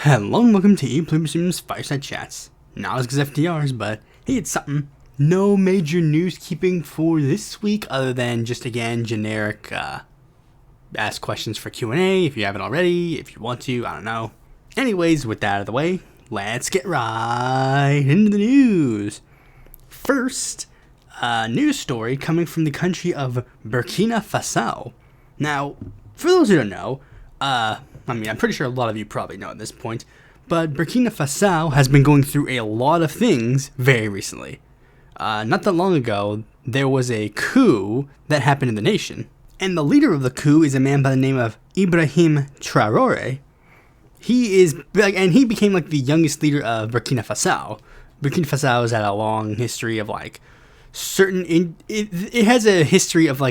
Hello and welcome to Pluribus Unum's Fireside Chats. Not as good as FDR's, but hey, it's something. No major news keeping for this week other than just, again, generic ask questions for Q&A if you haven't already, if you want to, I don't know. Anyways, with that out of the way, let's get right into the news. First, a news story coming from the country of Burkina Faso. Now, for those who don't know, I'm pretty sure a lot of you probably know at this point, but Burkina Faso has been going through a lot of things very recently. Not that long ago, there was a coup that happened in the nation, and the leader of the coup is a man by the name of Ibrahim Traoré. He became like the youngest leader of Burkina Faso. Burkina Faso has had a long history of it has a history of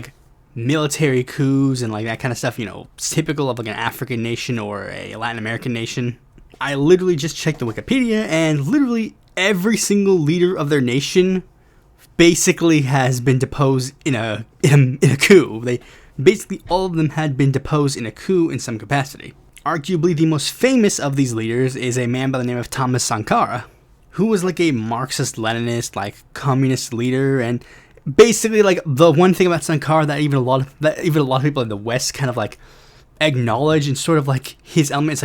military coups and that kind of stuff, typical of an African nation or a Latin American nation. I literally just checked the Wikipedia, and literally every single leader of their nation basically has been deposed in a coup. Basically all of them had been deposed in a coup in some capacity. Arguably the most famous of these leaders is a man by the name of Thomas Sankara, who was a Marxist-Leninist, communist leader, and basically, the one thing about Sankara that even a lot of people in the West kind of acknowledge and sort of his elements,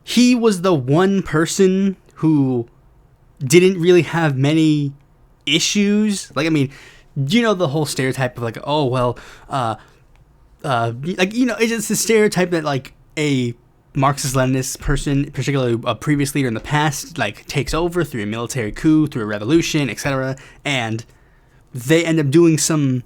he was the one person who didn't really have many issues. The whole stereotype of it's just a stereotype that a Marxist-Leninist person, particularly a previous leader in the past, takes over through a military coup, through a revolution, etc., and they end up doing some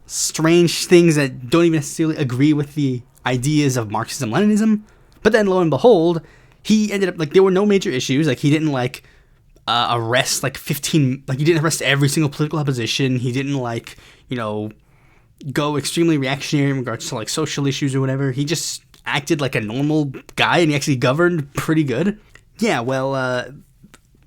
strange things that don't even necessarily agree with the ideas of Marxism-Leninism. But then, lo and behold, he ended up, there were no major issues. He didn't, arrest, 15, he didn't arrest every single political opposition. He didn't, go extremely reactionary in regards to, social issues or whatever. He just acted like a normal guy, and he actually governed pretty good. Yeah, well,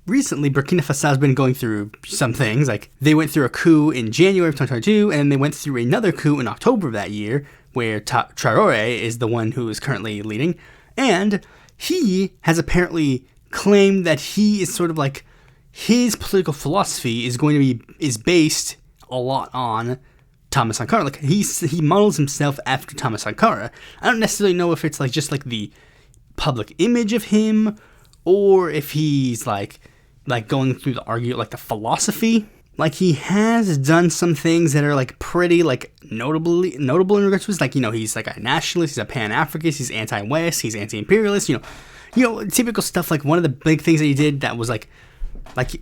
recently, Burkina Faso has been going through some things. They went through a coup in January of 2022, and then they went through another coup in October of that year, where Traoré is the one who is currently leading. And he has apparently claimed that he is sort of his political philosophy is based a lot on Thomas Sankara. He models himself after Thomas Sankara. I don't necessarily know if it's just the public image of him, or if he's going through the philosophy. He has done some things that are pretty notable in regards to his, he's a nationalist, he's a pan-Africanist, he's anti-West, he's anti-imperialist, typical stuff. One of the big things that he did that was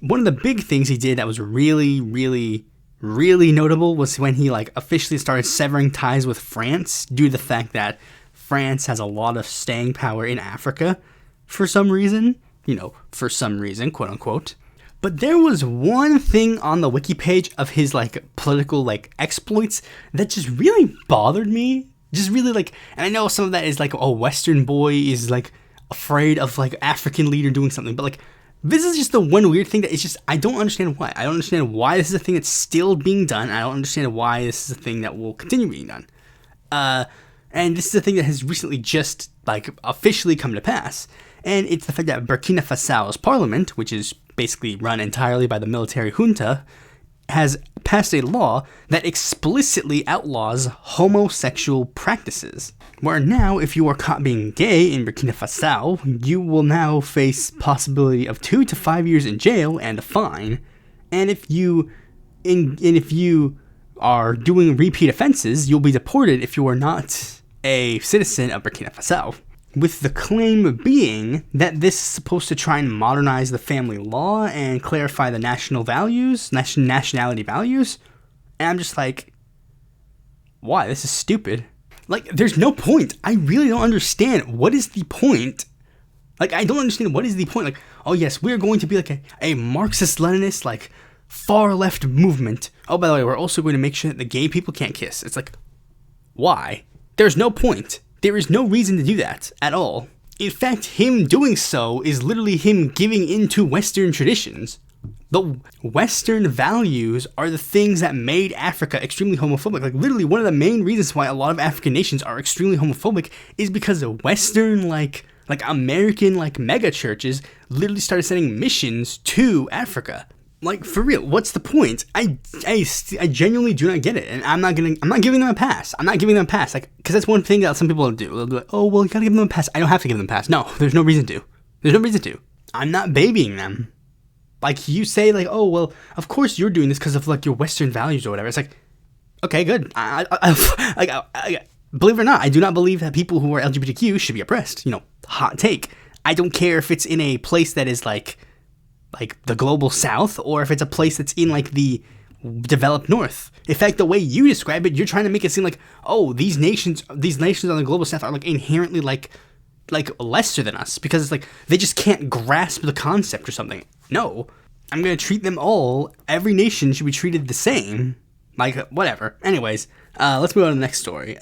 one of the big things he did that was really, really, really notable was when he officially started severing ties with France due to the fact that France has a lot of staying power in Africa for some reason. For some reason, quote unquote. But there was one thing on the wiki page of his political exploits that just really bothered me. Just really and I know some of that is a Western boy is afraid of African leader doing something, but this is just the one weird thing that it's just, I don't understand why. I don't understand why this is a thing that's still being done. I don't understand why this is a thing that will continue being done. And this is a thing that has recently just officially come to pass. And it's the fact that Burkina Faso's parliament, which is basically run entirely by the military junta, has passed a law that explicitly outlaws homosexual practices. Where now, if you are caught being gay in Burkina Faso, you will now face possibility of 2 to 5 years in jail and a fine. And if you are doing repeat offenses, you'll be deported if you are not a citizen of Burkina Faso. With the claim being that this is supposed to try and modernize the family law and clarify the nationality values. And I'm just why? This is stupid. There's no point. I really don't understand. What is the point? I don't understand what is the point. Oh yes, we're going to be a Marxist-Leninist, far left movement. Oh, by the way, we're also going to make sure that the gay people can't kiss. It's why? There's no point. There is no reason to do that at all. In fact, him doing so is literally him giving into Western traditions. The Western values are the things that made Africa extremely homophobic. Literally, one of the main reasons why a lot of African nations are extremely homophobic is because of Western, Like, American, like, mega churches literally started sending missions to Africa. Like, for real, what's the point? I genuinely do not get it, and I'm not giving them a pass. I'm not giving them a pass, like, because that's one thing that some people do. They'll be like, oh, well, you gotta give them a pass. I don't have to give them a pass. No, there's no reason to. There's no reason to. I'm not babying them. Like, you say, like, oh, well, of course you're doing this because of, like, your Western values or whatever. It's like, okay, good. Believe it or not, I do not believe that people who are LGBTQ should be oppressed. You know, hot take. I don't care if it's in a place that is like the global south, or if it's a place that's in like the developed north. In fact, the way you describe it, you're trying to make it seem like, oh, these nations on the global south are like inherently like lesser than us because it's like they just can't grasp the concept or something. No, I'm gonna treat them all. Every nation should be treated the same. Like, whatever. Anyways, let's move on to the next story.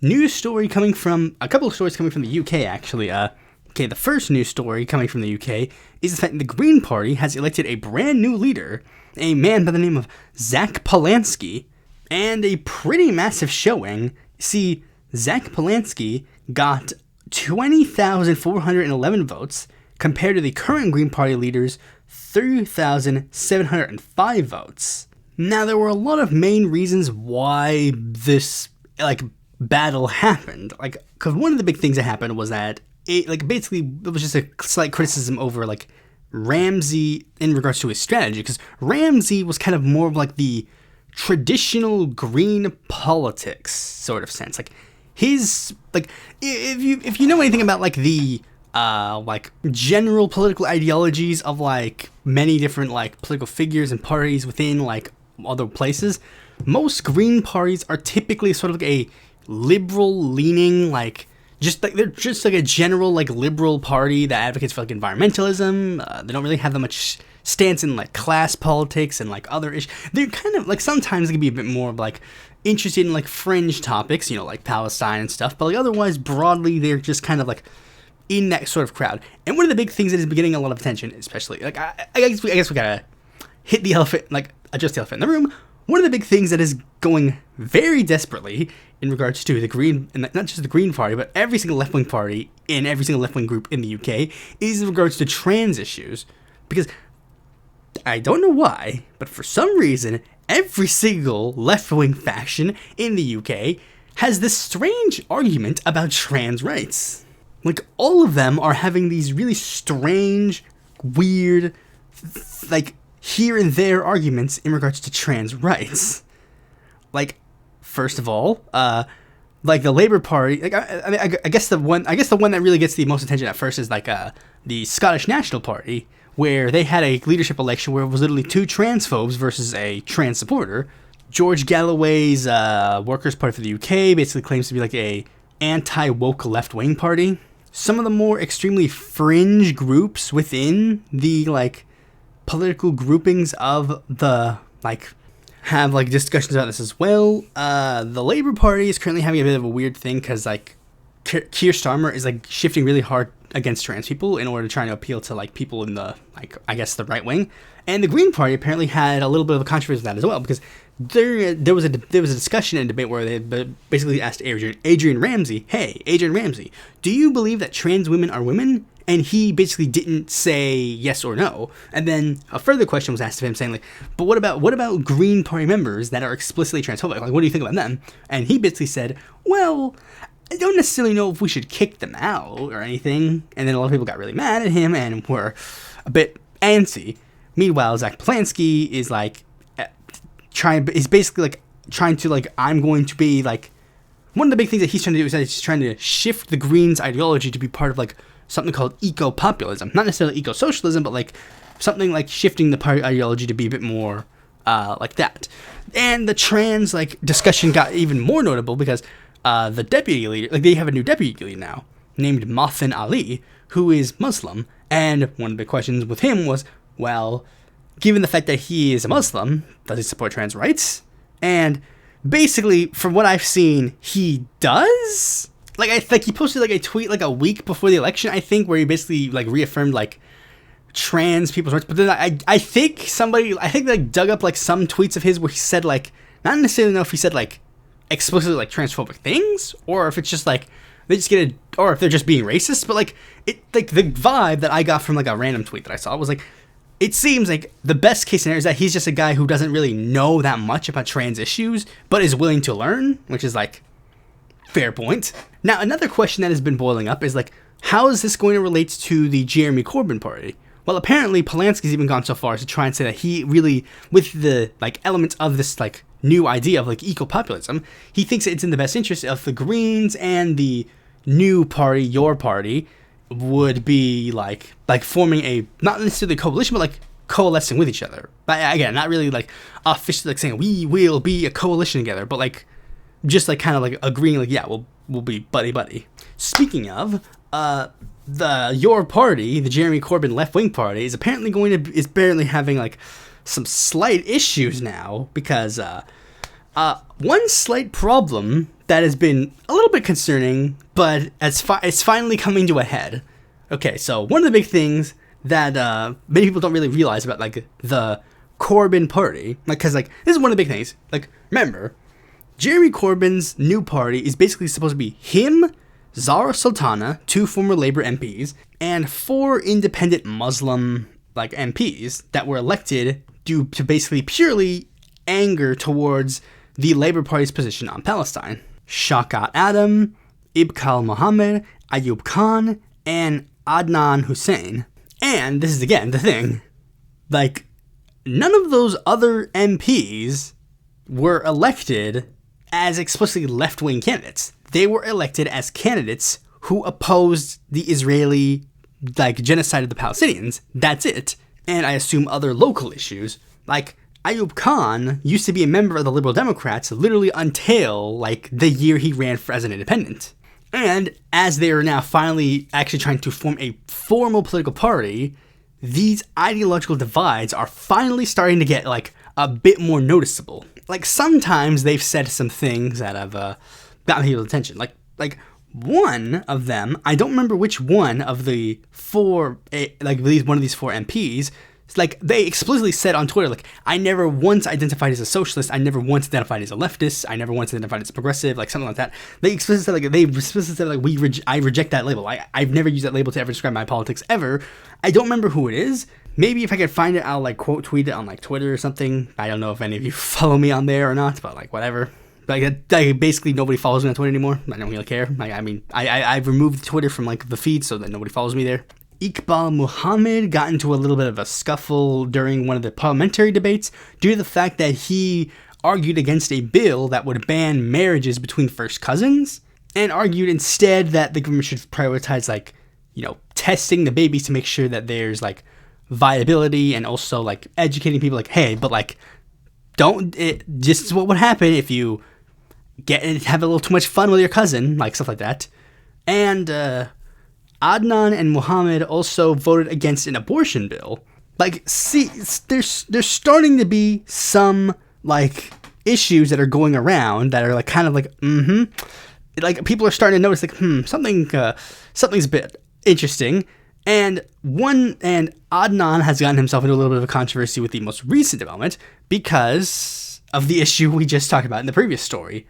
News story coming from a couple of stories coming from the UK actually. Okay, the first news story coming from the UK is the fact that the Green Party has elected a brand new leader, a man by the name of Zach Polanski, and a pretty massive showing. See, Zach Polanski got 20,411 votes compared to the current Green Party leader's 3,705 votes. Now, there were a lot of main reasons why this, like, battle happened. Like, because one of the big things that happened was that it was just a slight criticism over, like, Ramsey in regards to his strategy. Because Ramsey was kind of more of, like, the traditional green politics sort of sense. Like, his, like, if you know anything about, like, the like general political ideologies of like many different like political figures and parties within like other places, most Green parties are typically sort of like a liberal leaning, like they're just like a general like liberal party that advocates for like environmentalism. They don't really have that much stance in like class politics and like other issues. They're kind of like sometimes they can be a bit more like interested in like fringe topics, you know, like Palestine and stuff, but like otherwise broadly they're just kind of like in that sort of crowd. And one of the big things that has been getting a lot of attention, especially, like, I guess we gotta hit the elephant, like, adjust the elephant in the room. One of the big things that is going very desperately in regards to the Green, and not just the Green Party, but every single left-wing party in every single left-wing group in the UK, is in regards to trans issues. Because, I don't know why, but for some reason, every single left-wing faction in the UK has this strange argument about trans rights. Like, all of them are having these really strange, weird, like, here and there arguments in regards to trans rights. Like, first of all, like, the Labour Party, like, I guess the one that really gets the most attention at first is, like, the Scottish National Party, where they had a leadership election where it was literally two transphobes versus a trans supporter. George Galloway's Workers' Party for the UK basically claims to be, like, a anti-woke left-wing party. Some of the more extremely fringe groups within the, like, political groupings of the, like, have, like, discussions about this as well. The Labour Party is currently having a bit of a weird thing because, like, Keir Starmer is, like, shifting really hard against trans people in order to try to appeal to, like, people in the, like, I guess the right wing. And the Green Party apparently had a little bit of a controversy with that as well, because there was a discussion and debate where they basically asked Adrian Ramsey, hey, Adrian Ramsey, do you believe that trans women are women? And he basically didn't say yes or no. And then a further question was asked of him saying, like, but what about Green Party members that are explicitly transphobic? Like, what do you think about them? And he basically said, well, I don't necessarily know if we should kick them out or anything. And then a lot of people got really mad at him and were a bit antsy. Meanwhile, Zach Polanski is like trying to like, I'm going to be like, one of the big things that he's trying to do is that he's trying to shift the Greens' ideology to be part of like something called eco-populism. Not necessarily eco-socialism, but like something like shifting the party ideology to be a bit more like that. And the trans like discussion got even more notable because the deputy leader, like they have a new deputy leader now named Mothin Ali, who is Muslim. And one of the questions with him was, well, given the fact that he is a Muslim, does he support trans rights? And basically, from what I've seen, he does. Like, he posted like a tweet like a week before the election, I think, where he basically like reaffirmed like trans people's rights. But then I think they dug up like some tweets of his where he said like, not necessarily know if he said like explicitly like transphobic things, or if it's just like they just get or if they're just being racist, but like the vibe that I got from like a random tweet that I saw was like, it seems like the best case scenario is that he's just a guy who doesn't really know that much about trans issues, but is willing to learn, which is like, fair point. Now, another question that has been boiling up is like, how is this going to relate to the Jeremy Corbyn party? Well, apparently Polanski's even gone so far as to try and say that he really, with the like elements of this like new idea of like eco-populism, he thinks it's in the best interest of the Greens and the new party, your party, would be like forming a, not necessarily a coalition, but like coalescing with each other. But again, not really like officially like saying we will be a coalition together, but like just like kind of like agreeing like, yeah, we'll be buddy. Speaking of, your party, the Jeremy Corbyn left-wing party, is apparently having like some slight issues now because one slight problem that has been a little bit concerning, but it's finally coming to a head. Okay, so one of the big things that many people don't really realize about like the Corbyn party, like, because like this is one of the big things. Like, remember, Jeremy Corbyn's new party is basically supposed to be him, Zara Sultana, 2 former Labour MPs, and 4 independent Muslim like MPs that were elected due to basically purely anger towards the Labour Party's position on Palestine. Shaukat Adam, Ibkal Mohammed, Ayub Khan, and Adnan Hussein. And this is again the thing, like, none of those other MPs were elected as explicitly left-wing candidates. They were elected as candidates who opposed the Israeli like genocide of the Palestinians. That's it. And I assume other local issues. Like, Ayub Khan used to be a member of the Liberal Democrats literally until like the year he ran as an independent. And as they are now finally actually trying to form a formal political party, these ideological divides are finally starting to get like a bit more noticeable. Like, sometimes they've said some things that have gotten people's attention. Like one of them, I don't remember which one of the 4, one of these 4 MPs, like, they explicitly said on Twitter, like, I never once identified as a socialist, I never once identified as a leftist, I never once identified as a progressive, like, something like that. They explicitly said, like, I reject that label. I've never used that label to ever describe my politics, ever. I don't remember who it is. Maybe if I could find it, I'll, like, quote tweet it on, like, Twitter or something. I don't know if any of you follow me on there or not, but, like, whatever. Like, basically nobody follows me on Twitter anymore. I don't really care. Like, I mean, I've removed Twitter from, like, the feed so that nobody follows me there. Iqbal Muhammad got into a little bit of a scuffle during one of the parliamentary debates due to the fact that he argued against a bill that would ban marriages between first cousins, and argued instead that the government should prioritize, like, you know, testing the babies to make sure that there's, like, viability, and also, like, educating people, like, hey, but, like, this is what would happen if you have a little too much fun with your cousin, like, stuff like that. And, Adnan and Muhammad also voted against an abortion bill. Like, see, there's starting to be some, like, issues that are going around that are, like, kind of like, like, people are starting to notice, like, something's a bit interesting. And Adnan has gotten himself into a little bit of a controversy with the most recent development because of the issue we just talked about in the previous story.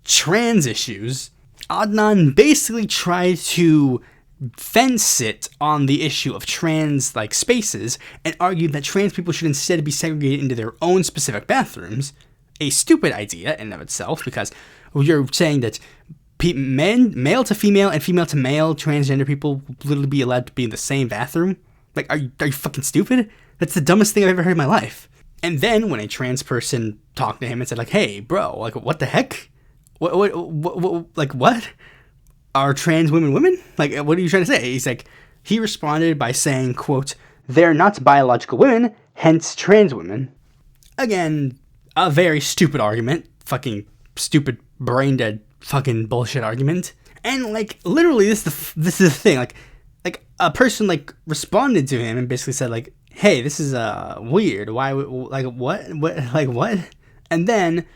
Trans issues. Adnan basically tried to fence it on the issue of trans like spaces and argued that trans people should instead be segregated into their own specific bathrooms. A stupid idea in and of itself, because you're saying that male to female and female to male transgender people will literally be allowed to be in the same bathroom. Like, are you fucking stupid? That's the dumbest thing I've ever heard in my life. And then when a trans person talked to him and said, like, hey bro, like, what the heck, what are trans women? Like, what are you trying to say? He responded by saying, quote, they're not biological women, hence trans women. Again, a very stupid argument. Fucking stupid, brain dead, fucking bullshit argument. And, like, literally, this is the thing. Like a person, like, responded to him and basically said, like, hey, this is weird. Why, like, what? And then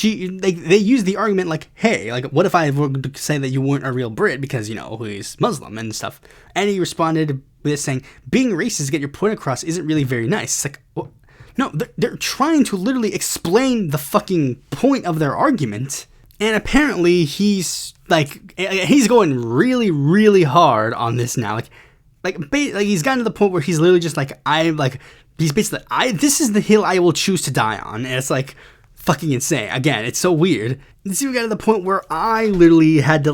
they used the argument like, hey, like, what if I were to say that you weren't a real Brit because, you know, he's Muslim and stuff? And he responded with this saying, being racist to get your point across isn't really very nice. It's like, well, no, they're trying to literally explain the fucking point of their argument. And apparently he's going really, really hard on this now. Like he's gotten to the point where he's literally just he's basically, this is the hill I will choose to die on. And it's like fucking insane. Again, it's so weird. This even got to the point where I literally had to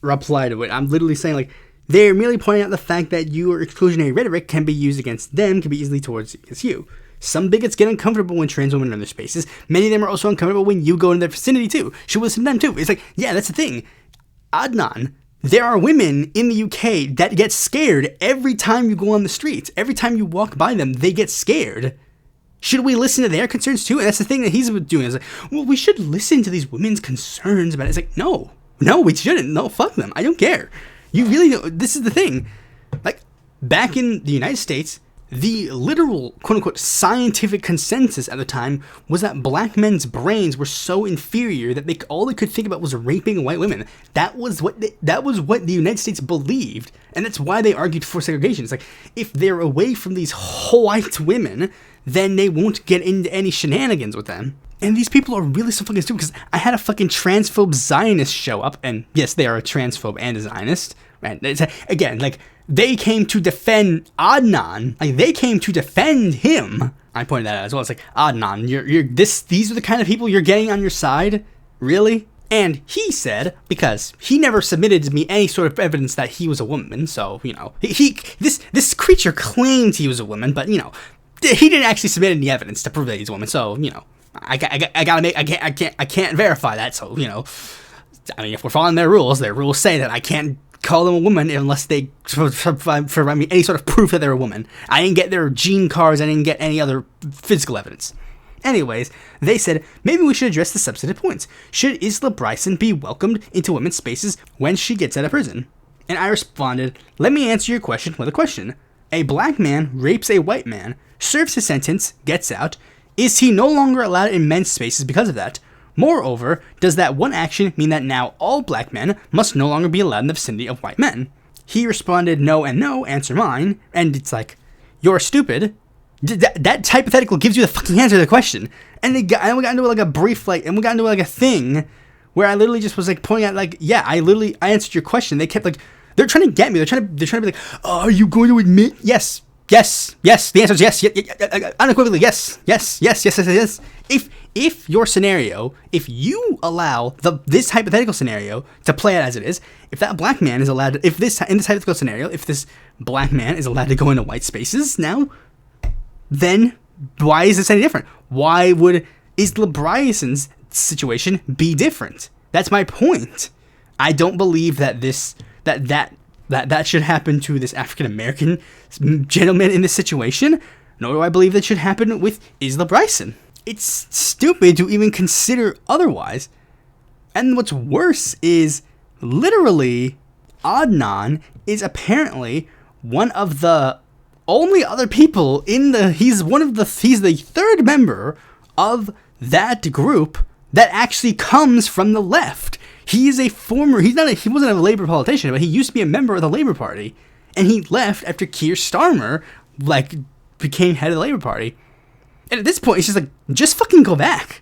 reply to it. I'm literally saying they're merely pointing out the fact that your exclusionary rhetoric can be used against them, can be easily against you. Some bigots get uncomfortable when trans women are in their spaces. Many of them are also uncomfortable when you go in their vicinity too. Should listen to them too. It's yeah, that's the thing. Adnan, there are women in the UK that get scared every time you go on the streets. Every time you walk by them, they get scared. Should we listen to their concerns too? And that's the thing that he's doing. Is well, we should listen to these women's concerns about it. It's no, we shouldn't. No, fuck them. I don't care. You really don't. This is the thing. Back in the United States, the literal, quote-unquote, scientific consensus at the time was that black men's brains were so inferior that all they could think about was raping white women. That was what the United States believed, and that's why they argued for segregation. It's if they're away from these white women, then they won't get into any shenanigans with them. And these people are really so fucking stupid, because I had a fucking transphobe Zionist show up, and yes, they are a transphobe and a Zionist. And again, they came to defend Adnan. They came to defend him. I pointed that out as well. It's Adnan, these are the kind of people you're getting on your side? Really? And he said, because he never submitted to me any sort of evidence that he was a woman, so, this creature claimed he was a woman, but, he didn't actually submit any evidence to prove that he's a woman, so, I can't verify that, so, if we're following their rules say that I can't call them a woman unless they provide me any sort of proof that they're a woman. I didn't get their gene cards, I didn't get any other physical evidence. Anyways, they said, maybe we should address the substantive points. Should Isla Bryson be welcomed into women's spaces when she gets out of prison? And I responded, let me answer your question with a question. A black man rapes a white man, serves his sentence, gets out. Is he no longer allowed in men's spaces because of that? Moreover, does that one action mean that now all black men must no longer be allowed in the vicinity of white men? He responded, no and no, answer mine. And it's you're stupid. That hypothetical gives you the fucking answer to the question. And we got into a brief, and we got into a thing where I literally just was pointing out, yeah, I answered your question. They kept they're trying to get me. They're trying to be oh, are you going to admit? Yes. The answer is yes. Unequivocally, yes. If your scenario, if you allow this hypothetical scenario to play out as it is, if that black man is allowed, in this hypothetical scenario, if this black man is allowed to go into white spaces now, then why is this any different? Why would Isla Bryson's situation be different? That's my point. I don't believe that that should happen to this African American gentleman in this situation, nor do I believe that should happen with Isla Bryson. It's stupid to even consider otherwise. And what's worse is, literally, Adnan is apparently one of the only other people he's the third member of that group that actually comes from the left. He wasn't a Labour politician, but he used to be a member of the Labour Party, and he left after Keir Starmer, became head of the Labour Party. And at this point, it's just fucking go back.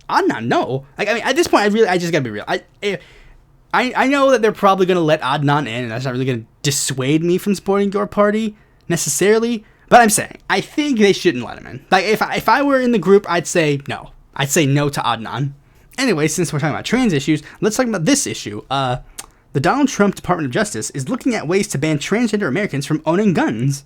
Adnan, no. At this point, I just gotta be real. I know that they're probably gonna let Adnan in, and that's not really gonna dissuade me from supporting your party, necessarily, but I'm saying, I think they shouldn't let him in. If I were in the group, I'd say no. I'd say no to Adnan. Anyway, since we're talking about trans issues, let's talk about this issue. The Donald Trump Department of Justice is looking at ways to ban transgender Americans from owning guns.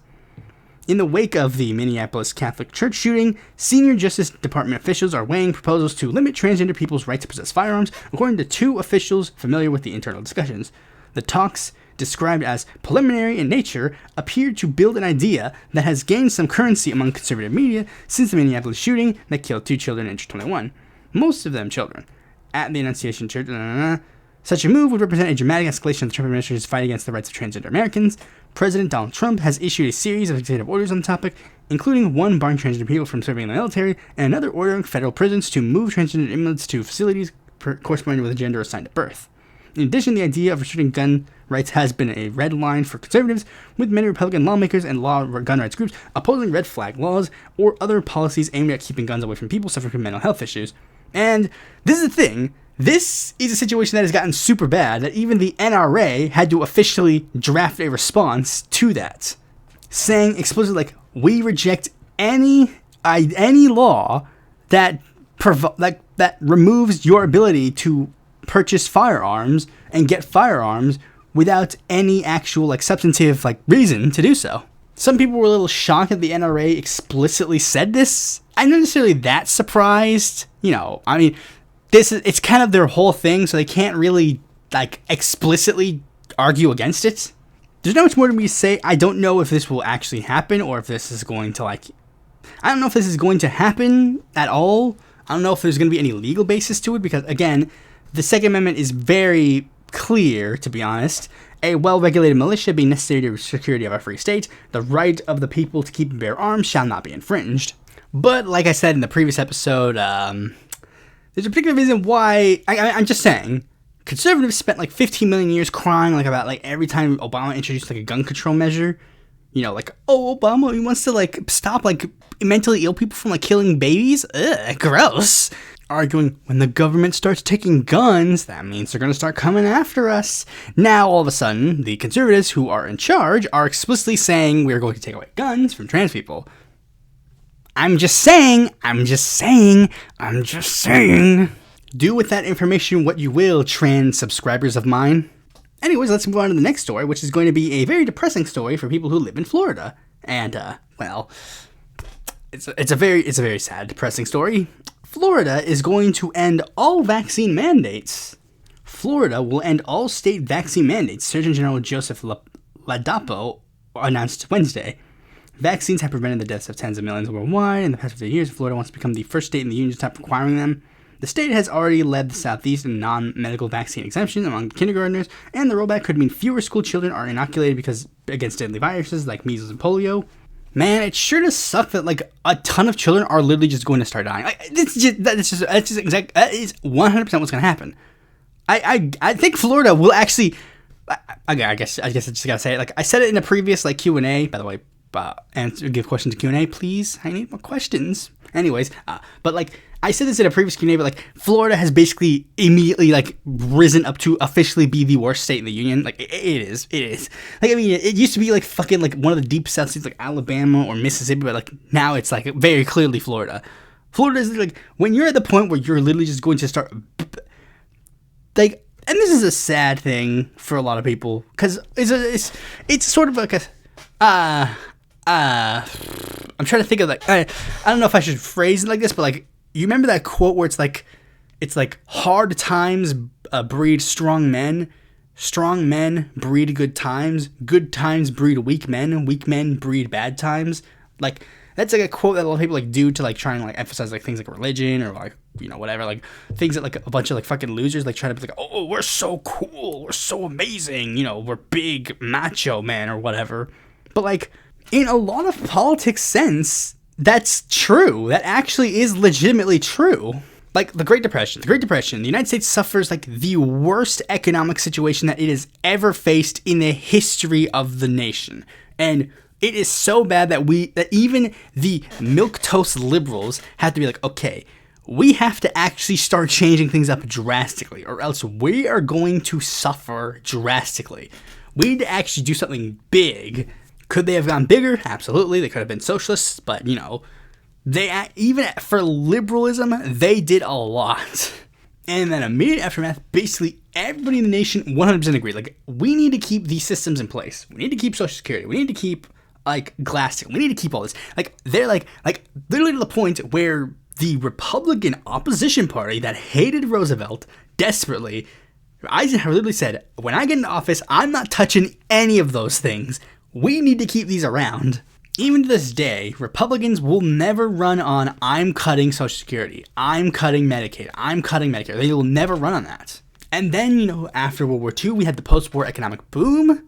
In the wake of the Minneapolis Catholic Church shooting, senior Justice Department officials are weighing proposals to limit transgender people's right to possess firearms, according to two officials familiar with the internal discussions. The talks, described as preliminary in nature, appear to build an idea that has gained some currency among conservative media since the Minneapolis shooting that killed 2 children aged 21. Most of them children. At the Annunciation Church, such a move would represent a dramatic escalation of the Trump administration's fight against the rights of transgender Americans. President Donald Trump has issued a series of executive orders on the topic, including one barring transgender people from serving in the military, and another ordering federal prisons to move transgender inmates to facilities corresponding with the gender assigned at birth. In addition, the idea of restricting gun rights has been a red line for conservatives, with many Republican lawmakers and gun rights groups opposing red flag laws or other policies aimed at keeping guns away from people suffering from mental health issues. And this is the thing, This is a situation that has gotten super bad that even the NRA had to officially draft a response to that, saying explicitly, like, we reject any law that removes your ability to purchase firearms and get firearms without any actual, like, substantive, like, reason to do so. Some people were a little shocked that the NRA explicitly said this. I'm not necessarily that surprised. I mean, it's kind of their whole thing, so they can't really, like, explicitly argue against it. There's not much more to me to say. I don't know if this will actually happen, or if this is going to, like, I don't know if this is going to happen at all. I don't know if there's going to be any legal basis to it, because, again, the Second Amendment is very clear, to be honest. A well-regulated militia being necessary to the security of a free state, the right of the people to keep and bear arms shall not be infringed. But, like I said in the previous episode, there's a particular reason why, I'm just saying, conservatives spent like 15 million years crying like about like every time Obama introduced like a gun control measure, like, oh, Obama, he wants to like stop like mentally ill people from like killing babies. Ugh, gross. Arguing when the government starts taking guns, that means they're going to start coming after us. Now, all of a sudden, the conservatives who are in charge are explicitly saying we're going to take away guns from trans people. I'm just saying. Do with that information what you will, trans subscribers of mine. Anyways, let's move on to the next story, which is going to be a very depressing story for people who live in Florida. And, well, it's a very sad, depressing story. Florida is going to end all vaccine mandates. Florida will end all state vaccine mandates, Surgeon General Joseph Ladapo announced Wednesday. Vaccines have prevented the deaths of tens of millions worldwide. In the past 50 years, Florida wants to become the first state in the union to stop requiring them. The state has already led the Southeast in non-medical vaccine exemption among kindergartners, and the rollback could mean fewer school children are inoculated against deadly viruses like measles and polio. Man, it sure does suck that like a ton of children are literally just going to start dying. Like, that is 100% what's going to happen. I think Florida will actually. I guess I just gotta say it. Like I said it in a previous like Q&A. By the way, give questions to Q&A, please. I need more questions. Anyways, but like I said this in a previous Q&A, but like Florida has basically immediately like risen up to officially be the worst state in the union. Like it is. Like I mean, it used to be like fucking like one of the deep south states like Alabama or Mississippi, but like now it's like very clearly Florida. Florida is like when you're at the point where you're literally just going to start like, and this is a sad thing for a lot of people because it's sort of like a I'm trying to think of like I don't know if I should phrase it like this, but like you remember that quote where it's like hard times breed strong men breed good times breed weak men breed bad times. Like that's like a quote that a lot of people like do to like try and like emphasize like things like religion or like whatever, like things that like a bunch of like fucking losers like try to be like, oh, we're so cool, we're so amazing, we're big macho man or whatever. But like in a lot of politics sense, that's true. That actually is legitimately true. Like the Great Depression, the United States suffers like the worst economic situation that it has ever faced in the history of the nation. And it is so bad that even the milquetoast liberals have to be like, okay, we have to actually start changing things up drastically, or else we are going to suffer drastically. We need to actually do something big. Could they have gone bigger? Absolutely. They could have been socialists, but they even for liberalism, they did a lot. And then immediate aftermath, basically everybody in the nation 100% agreed. Like, we need to keep these systems in place. We need to keep Social Security. We need to keep like Glass-Steagall. We need to keep all this. Like, they're like literally to the point where the Republican opposition party that hated Roosevelt desperately, Eisenhower literally said, when I get into office, I'm not touching any of those things. We need to keep these around. Even to this day, Republicans will never run on, I'm cutting Social Security, I'm cutting Medicaid, I'm cutting Medicare. They will never run on that. And then, after World War II, we had the post-war economic boom,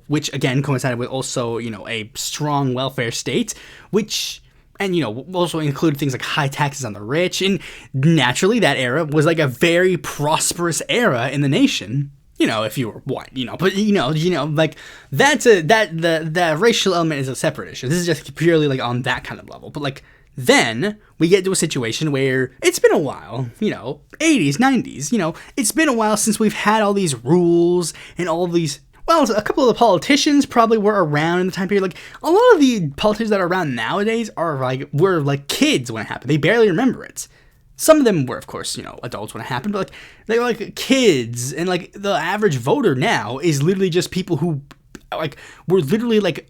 which again coincided with also, a strong welfare state, which, and, also included things like high taxes on the rich. And naturally, that era was like a very prosperous era in the nation. If you were white, but like the racial element is a separate issue. This is just purely like on that kind of level. But like Then we get to a situation where it's been a while, 80s, 90s, it's been a while since we've had all these rules and all these. Well, a couple of the politicians probably were around in the time period. Like, a lot of the politicians that are around nowadays were like kids when it happened. They barely remember it. Some of them were, of course, adults when it happened, but like they were like kids, and like the average voter now is literally just people who like were literally like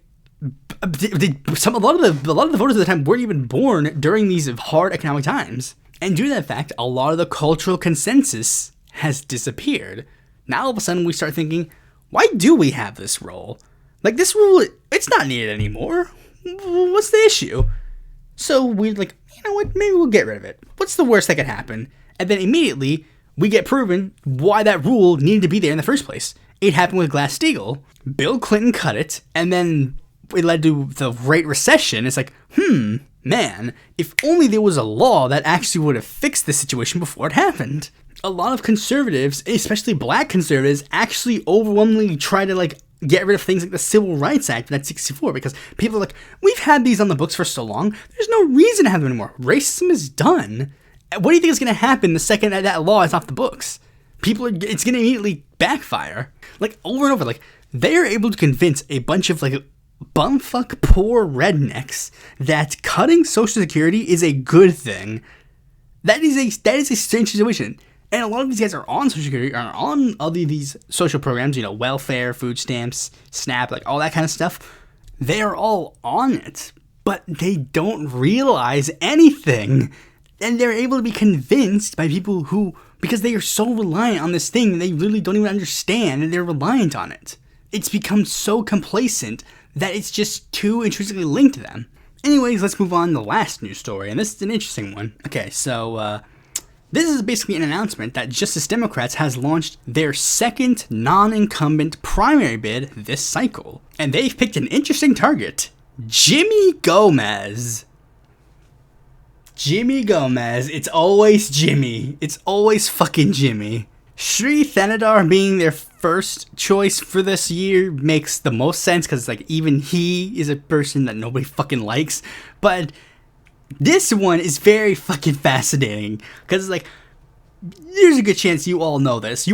a lot of the voters at the time weren't even born during these hard economic times, and due to that fact, a lot of the cultural consensus has disappeared. Now all of a sudden we start thinking, why do we have this rule? Like, this rule, it's not needed anymore. What's the issue? So we're like, you know what, maybe we'll get rid of it. What's the worst that could happen? And then immediately, we get proven why that rule needed to be there in the first place. It happened with Glass-Steagall. Bill Clinton cut it, and then it led to the Great Recession. It's like, man, if only there was a law that actually would have fixed the situation before it happened. A lot of conservatives, especially black conservatives, actually overwhelmingly try to like get rid of things like the Civil Rights Act of 1964, because people are like, we've had these on the books for so long, there's no reason to have them anymore. Racism is done. What do you think is going to happen the second that law is off the books? It's going to immediately backfire. Like, over and over, like, they are able to convince a bunch of, like, bumfuck poor rednecks that cutting Social Security is a good thing. That is a strange situation. And a lot of these guys are on Social Security, are on all these social programs, welfare, food stamps, SNAP, like all that kind of stuff. They are all on it, but they don't realize anything. And they're able to be convinced by people who, because they are so reliant on this thing, they really don't even understand, and they're reliant on it. It's become so complacent that it's just too intrinsically linked to them. Anyways, let's move on to the last news story, and this is an interesting one. Okay, so, this is basically an announcement that Justice Democrats has launched their second non-incumbent primary bid this cycle. And they've picked an interesting target. Jimmy Gomez. Jimmy Gomez. It's always Jimmy. It's always fucking Jimmy. Sri Thanadar being their first choice for this year makes the most sense, because like even he is a person that nobody fucking likes. But this one is very fucking fascinating, because like, there's a good chance you all know this,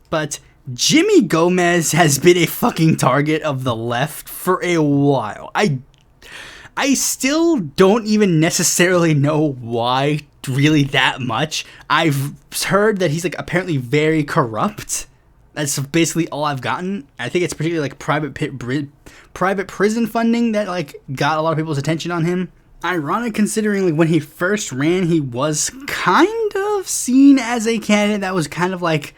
but Jimmy Gomez has been a fucking target of the left for a while. I still don't even necessarily know why really that much. I've heard that he's like apparently very corrupt. That's basically all I've gotten. I think it's particularly like private prison funding that like got a lot of people's attention on him. Ironic considering like when he first ran, he was kind of seen as a candidate that was kind of like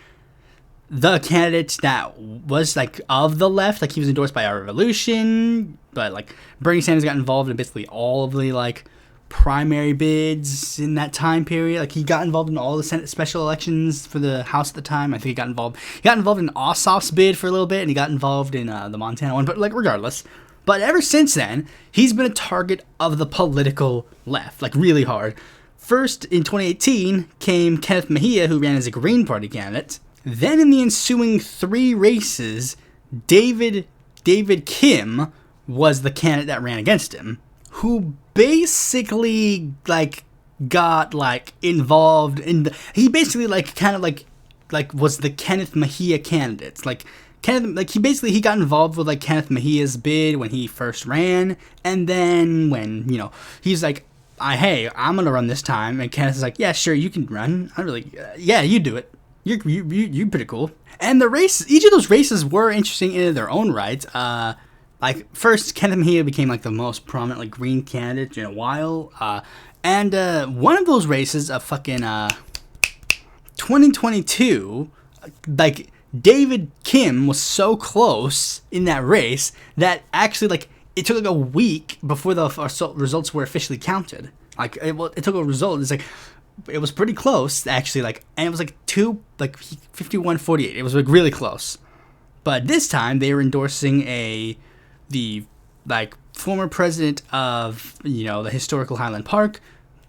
the candidate that was like of the left. Like he was endorsed by Our Revolution, but like Bernie Sanders got involved in basically all of the like primary bids in that time period. Like he got involved in all the Senate special elections for the House at the time. I think he got involved in Ossoff's bid for a little bit, and he got involved in the Montana one. But like regardless. But ever since then, he's been a target of the political left, like really hard. First, in 2018, came Kenneth Mejia, who ran as a Green Party candidate. Then in the ensuing 3 races, David Kim was the candidate that ran against him, who basically, like, got, like, involved in he basically, like, kind of, like was the Kenneth Mejia candidate. Like, he got involved with like Kenneth Mejia's bid when he first ran, and then when he's like, "Hey, I'm gonna run this time," and Kenneth is like, "Yeah, sure, you can run. Yeah, you do it. You're pretty cool." And the race, each of those races were interesting in their own right. Like first, Kenneth Mejia became like the most prominent like Green candidate in a while, and one of those races of fucking 2022, like. David Kim was so close in that race that actually, like, it took like a week before the results were officially counted. Like, it took a result. It's like, it was pretty close, actually, like, and it was like 51-48. It was like really close. But this time, they were endorsing the former president of, the historical Highland Park,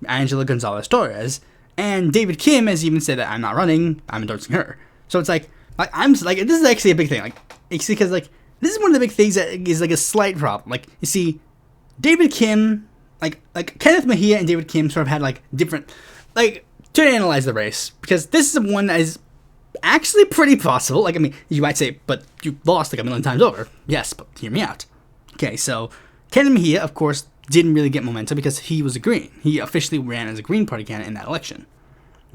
Angela Gonzales-Torres, and David Kim has even said that I'm not running, I'm endorsing her. So it's like, I'm like, this is actually a big thing. Like, you see, because like this is one of the big things that is like a slight problem. Like, you see, David Kim like Kenneth Mejia and David Kim sort of had like different, like, to analyze the race, because this is one that is actually pretty possible. Like, I mean, you might say, but you lost like a million times over. Yes, but hear me out. Okay, so Kenneth Mejia, of course, didn't really get momentum because he was a Green. He officially ran as a Green Party candidate in that election.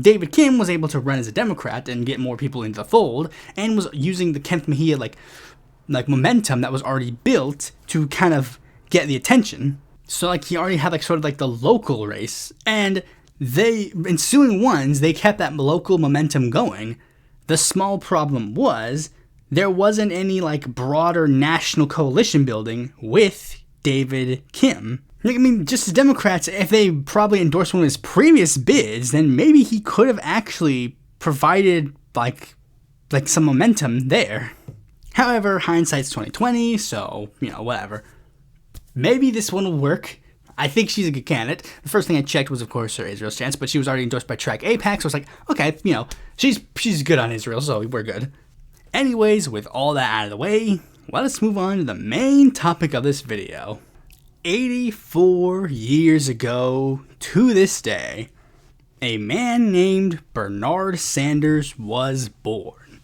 David Kim was able to run as a Democrat and get more people into the fold, and was using the Kenneth Mejia like momentum that was already built to kind of get the attention. So like he already had like sort of like the local race, and they ensuing ones they kept that local momentum going. The small problem was there wasn't any like broader national coalition building with David Kim. I mean, just as Democrats, if they probably endorsed one of his previous bids, then maybe he could have actually provided like some momentum there. However, hindsight's 2020, so, you know, whatever. Maybe this one will work. I think she's a good candidate. The first thing I checked was, of course, her Israel stance, but she was already endorsed by Track APAC, so I was like, okay, you know, she's good on Israel, so we're good. Anyways, with all that out of the way, let us move on to the main topic of this video. 84 years ago to this day, a man named Bernard Sanders was born.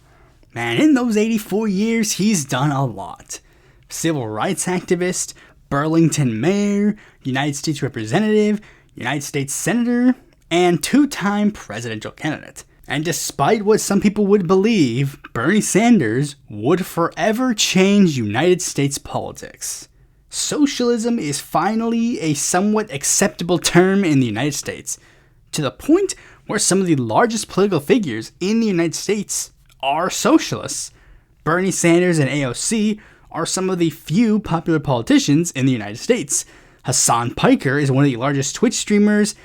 Man, in those 84 years, he's done a lot. Civil rights activist, Burlington mayor, United States representative, United States senator, and two-time presidential candidate. And despite what some people would believe, Bernie Sanders would forever change United States politics. Socialism is finally a somewhat acceptable term in the United States, to the point where some of the largest political figures in the United States are socialists. Bernie Sanders and AOC are some of the few popular politicians in the United States. Hassan Piker is one of the largest Twitch streamers,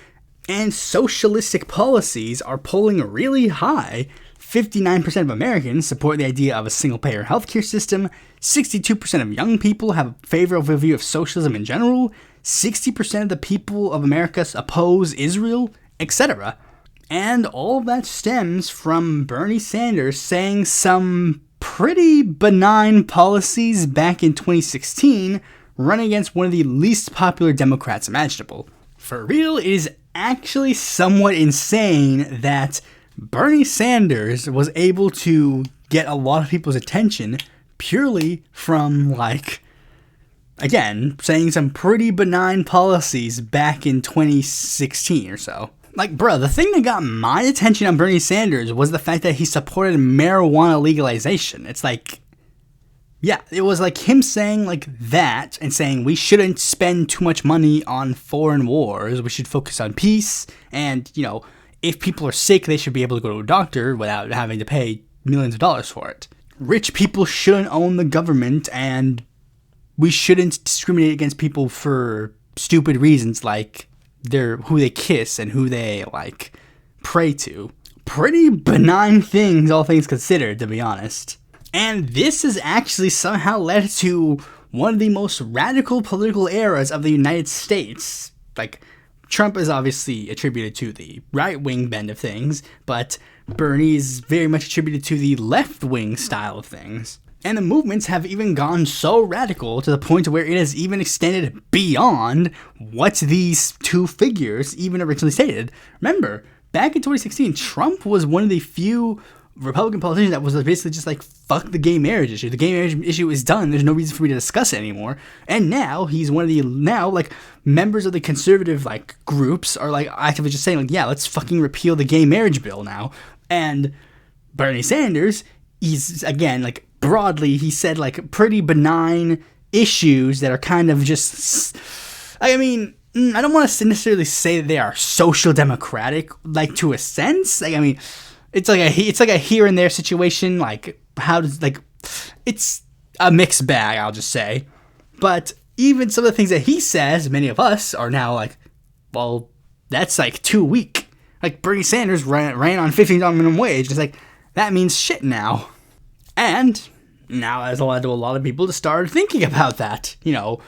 and socialistic policies are polling really high. 59% of Americans support the idea of a single-payer healthcare system, 62% of young people have a favorable view of socialism in general, 60% of the people of America oppose Israel, etc. And all of that stems from Bernie Sanders saying some pretty benign policies back in 2016, running against one of the least popular Democrats imaginable. For real, it is actually somewhat insane that Bernie Sanders was able to get a lot of people's attention purely from, like, again, saying some pretty benign policies back in 2016 or so. Like, bro, the thing that got my attention on Bernie Sanders was the fact that he supported marijuana legalization. It's like, yeah, it was like him saying like that and saying we shouldn't spend too much money on foreign wars. We should focus on peace. And, you know, if people are sick, they should be able to go to a doctor without having to pay millions of dollars for it. Rich people shouldn't own the government, and we shouldn't discriminate against people for stupid reasons like who they kiss and who they like pray to. Pretty benign things, all things considered, to be honest. And this has actually somehow led to one of the most radical political eras of the United States. Like, Trump is obviously attributed to the right-wing bend of things, but Bernie is very much attributed to the left-wing style of things. And the movements have even gone so radical to the point where it has even extended beyond what these two figures even originally stated. Remember, back in 2016, Trump was one of the few Republican politician that was basically just like, fuck the gay marriage issue. The gay marriage issue is done. There's no reason for me to discuss it anymore. And now he's one of the, like, members of the conservative, like, groups are, like, actively just saying, like, yeah, let's fucking repeal the gay marriage bill now. And Bernie Sanders, he's, again, like, broadly, he said, like, pretty benign issues that are kind of just, I mean, I don't want to necessarily say that they are social democratic, like, to a sense. Like, I mean, it's like a here and there situation. Like, how does, like, it's a mixed bag, I'll just say. But even some of the things that he says, many of us are now like, well, that's like too weak. Like, Bernie Sanders ran on $15 minimum wage. It's like, that means shit now. And now has led to a lot of people to start thinking about that. You know,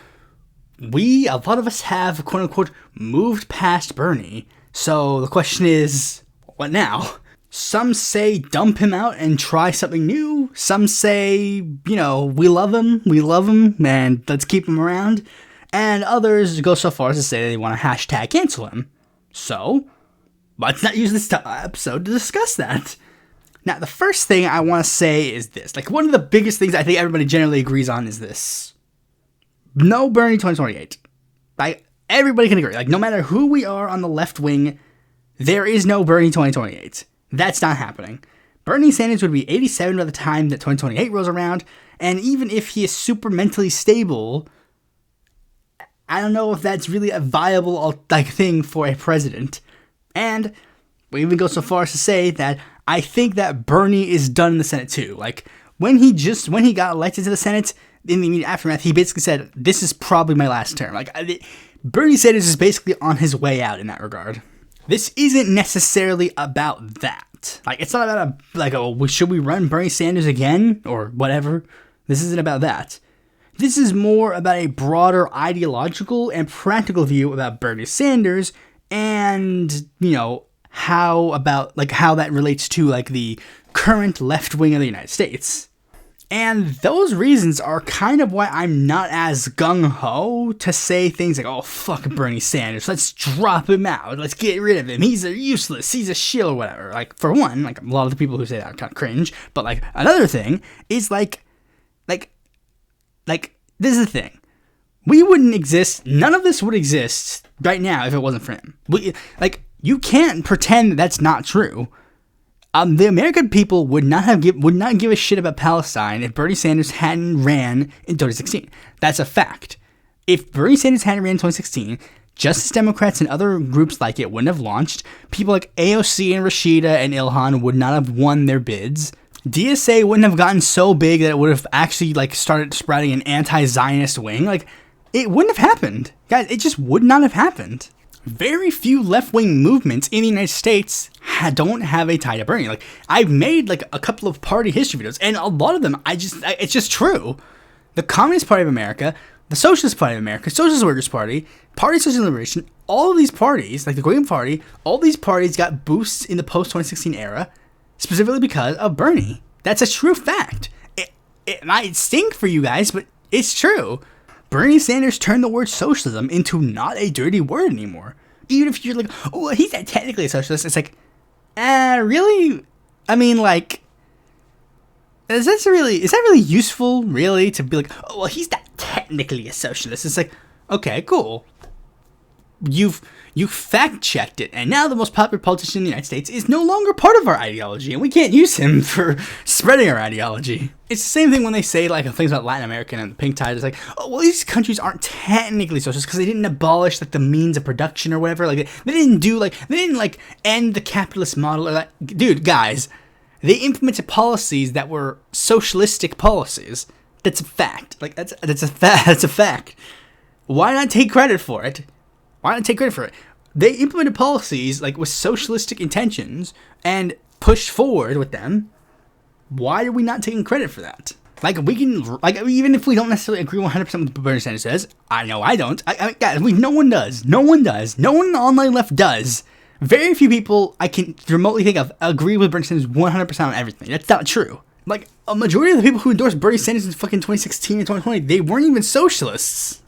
a lot of us have, quote unquote, moved past Bernie. So the question is, what now? Some say dump him out and try something new. Some say, you know, we love him, and let's keep him around. And others go so far as to say they want to hashtag cancel him. So, let's not use this episode to discuss that. Now, the first thing I want to say is this. Like, one of the biggest things I think everybody generally agrees on is this. No Bernie 2028. Like, everybody can agree. Like, no matter who we are on the left wing, there is no Bernie 2028. That's not happening. Bernie Sanders would be 87 by the time that 2028 rolls around, and even if he is super mentally stable, I don't know if that's really a viable thing for a president. And we even go so far as to say that I think that Bernie is done in the Senate too. Like, when he got elected to the Senate, in the immediate aftermath, he basically said, this is probably my last term. Like, Bernie Sanders is basically on his way out in that regard. This isn't necessarily about that. Like, it's not about should we run Bernie Sanders again? Or whatever. This isn't about that. This is more about a broader ideological and practical view about Bernie Sanders and, how that relates to, the current left wing of the United States. And those reasons are kind of why I'm not as gung-ho to say things like, oh, fuck Bernie Sanders, let's drop him out, let's get rid of him, he's useless, he's a shill, or whatever. Like, for one, a lot of the people who say that are kind of cringe, but, another thing is, this is the thing. We wouldn't exist, none of this would exist right now if it wasn't for him. You can't pretend that that's not true. The American people would not give a shit about Palestine if Bernie Sanders hadn't ran in 2016. That's a fact. If Bernie Sanders hadn't ran in 2016, Justice Democrats and other groups like it wouldn't have launched. People like AOC and Rashida and Ilhan would not have won their bids. DSA wouldn't have gotten so big that it would have actually started sprouting an anti-Zionist wing. It wouldn't have happened. Guys, it just would not have happened. Very few left-wing movements in the United States don't have a tie to Bernie. I've made a couple of party history videos, and a lot of them, it's just true. The Communist Party of America, the Socialist Party of America, Socialist Workers Party, Party of Social Liberation, all of these parties, the Green Party, all these parties got boosts in the post-2016 era, specifically because of Bernie. That's a true fact. It might stink for you guys, but it's true. Bernie Sanders turned the word socialism into not a dirty word anymore. Even if you're oh, he's not technically a socialist, it's really? I mean, is that really useful, really, to be oh, well, he's not technically a socialist. It's okay, cool. You fact-checked it, and now the most popular politician in the United States is no longer part of our ideology, and we can't use him for spreading our ideology. It's the same thing when they say, things about Latin America and the pink tide. It's oh, well, these countries aren't technically socialist because they didn't abolish, the means of production or whatever. They didn't end the capitalist model or that. Dude, guys, they implemented policies that were socialistic policies. That's a fact. That's a fact. Why not take credit for it? They implemented policies with socialistic intentions and pushed forward with them. Why are we not taking credit for that? We can, even if we don't necessarily agree 100% with what Bernie Sanders says, I know I don't. Guys, no one does. No one in the online left does. Very few people I can remotely think of agree with Bernie Sanders 100% on everything. That's not true. A majority of the people who endorsed Bernie Sanders in fucking 2016 and 2020, they weren't even socialists.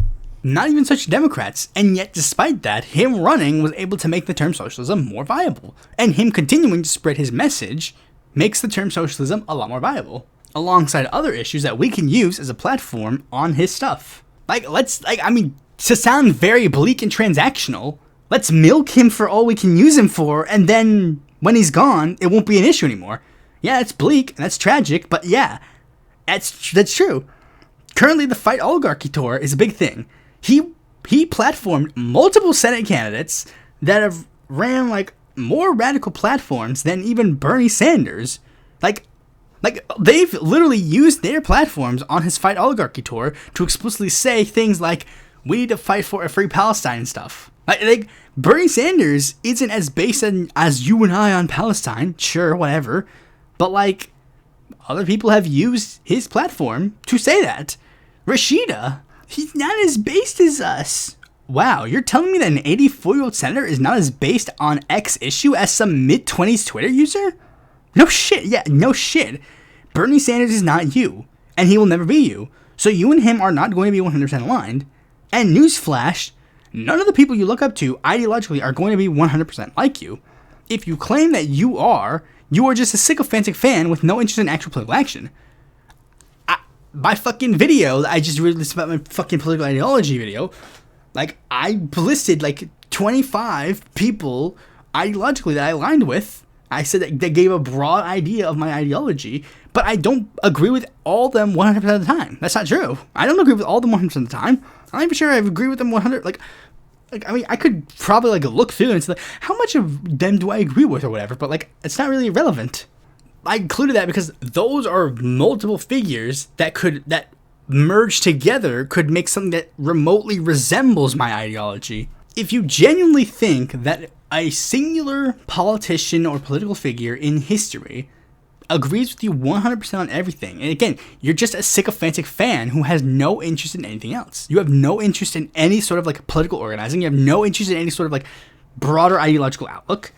Not even such Democrats, and yet despite that, him running was able to make the term socialism more viable, and him continuing to spread his message makes the term socialism a lot more viable, alongside other issues that we can use as a platform on his stuff. To sound very bleak and transactional, let's milk him for all we can use him for, and then when he's gone, it won't be an issue anymore. Yeah, it's bleak, and that's tragic, but yeah, that's true. Currently, the Fight Oligarchy Tour is a big thing. He platformed multiple Senate candidates that have ran more radical platforms than even Bernie Sanders. They've literally used their platforms on his Fight Oligarchy Tour to explicitly say things like, we need to fight for a free Palestine and stuff. Bernie Sanders isn't as based as you and I on Palestine, sure, whatever, but other people have used his platform to say that. Rashida, he's not as based as us. Wow, you're telling me that an 84-year-old senator is not as based on X issue as some mid-20s Twitter user? No shit, yeah, no shit. Bernie Sanders is not you, and he will never be you. So you and him are not going to be 100% aligned. And newsflash, none of the people you look up to ideologically are going to be 100% like you. If you claim that you are just a sycophantic fan with no interest in actual political action. My fucking video that I just released about my fucking political ideology video, like, I listed, like, 25 people ideologically that I aligned with. I said that they gave a broad idea of my ideology, but I don't agree with all of them 100% of the time. That's not true. I don't agree with all of them 100% of the time. I'm not even sure I agree with them 100, like, I mean, I could probably, like, look through and say, like, how much of them do I agree with or whatever, but, like, it's not really relevant. I included that because those are multiple figures that merge together could make something that remotely resembles my ideology. If you genuinely think that a singular politician or political figure in history agrees with you 100% on everything, and again, you're just a sycophantic fan who has no interest in anything else. You have no interest in any sort of, like, political organizing. You have no interest in any sort of, like, broader ideological outlook.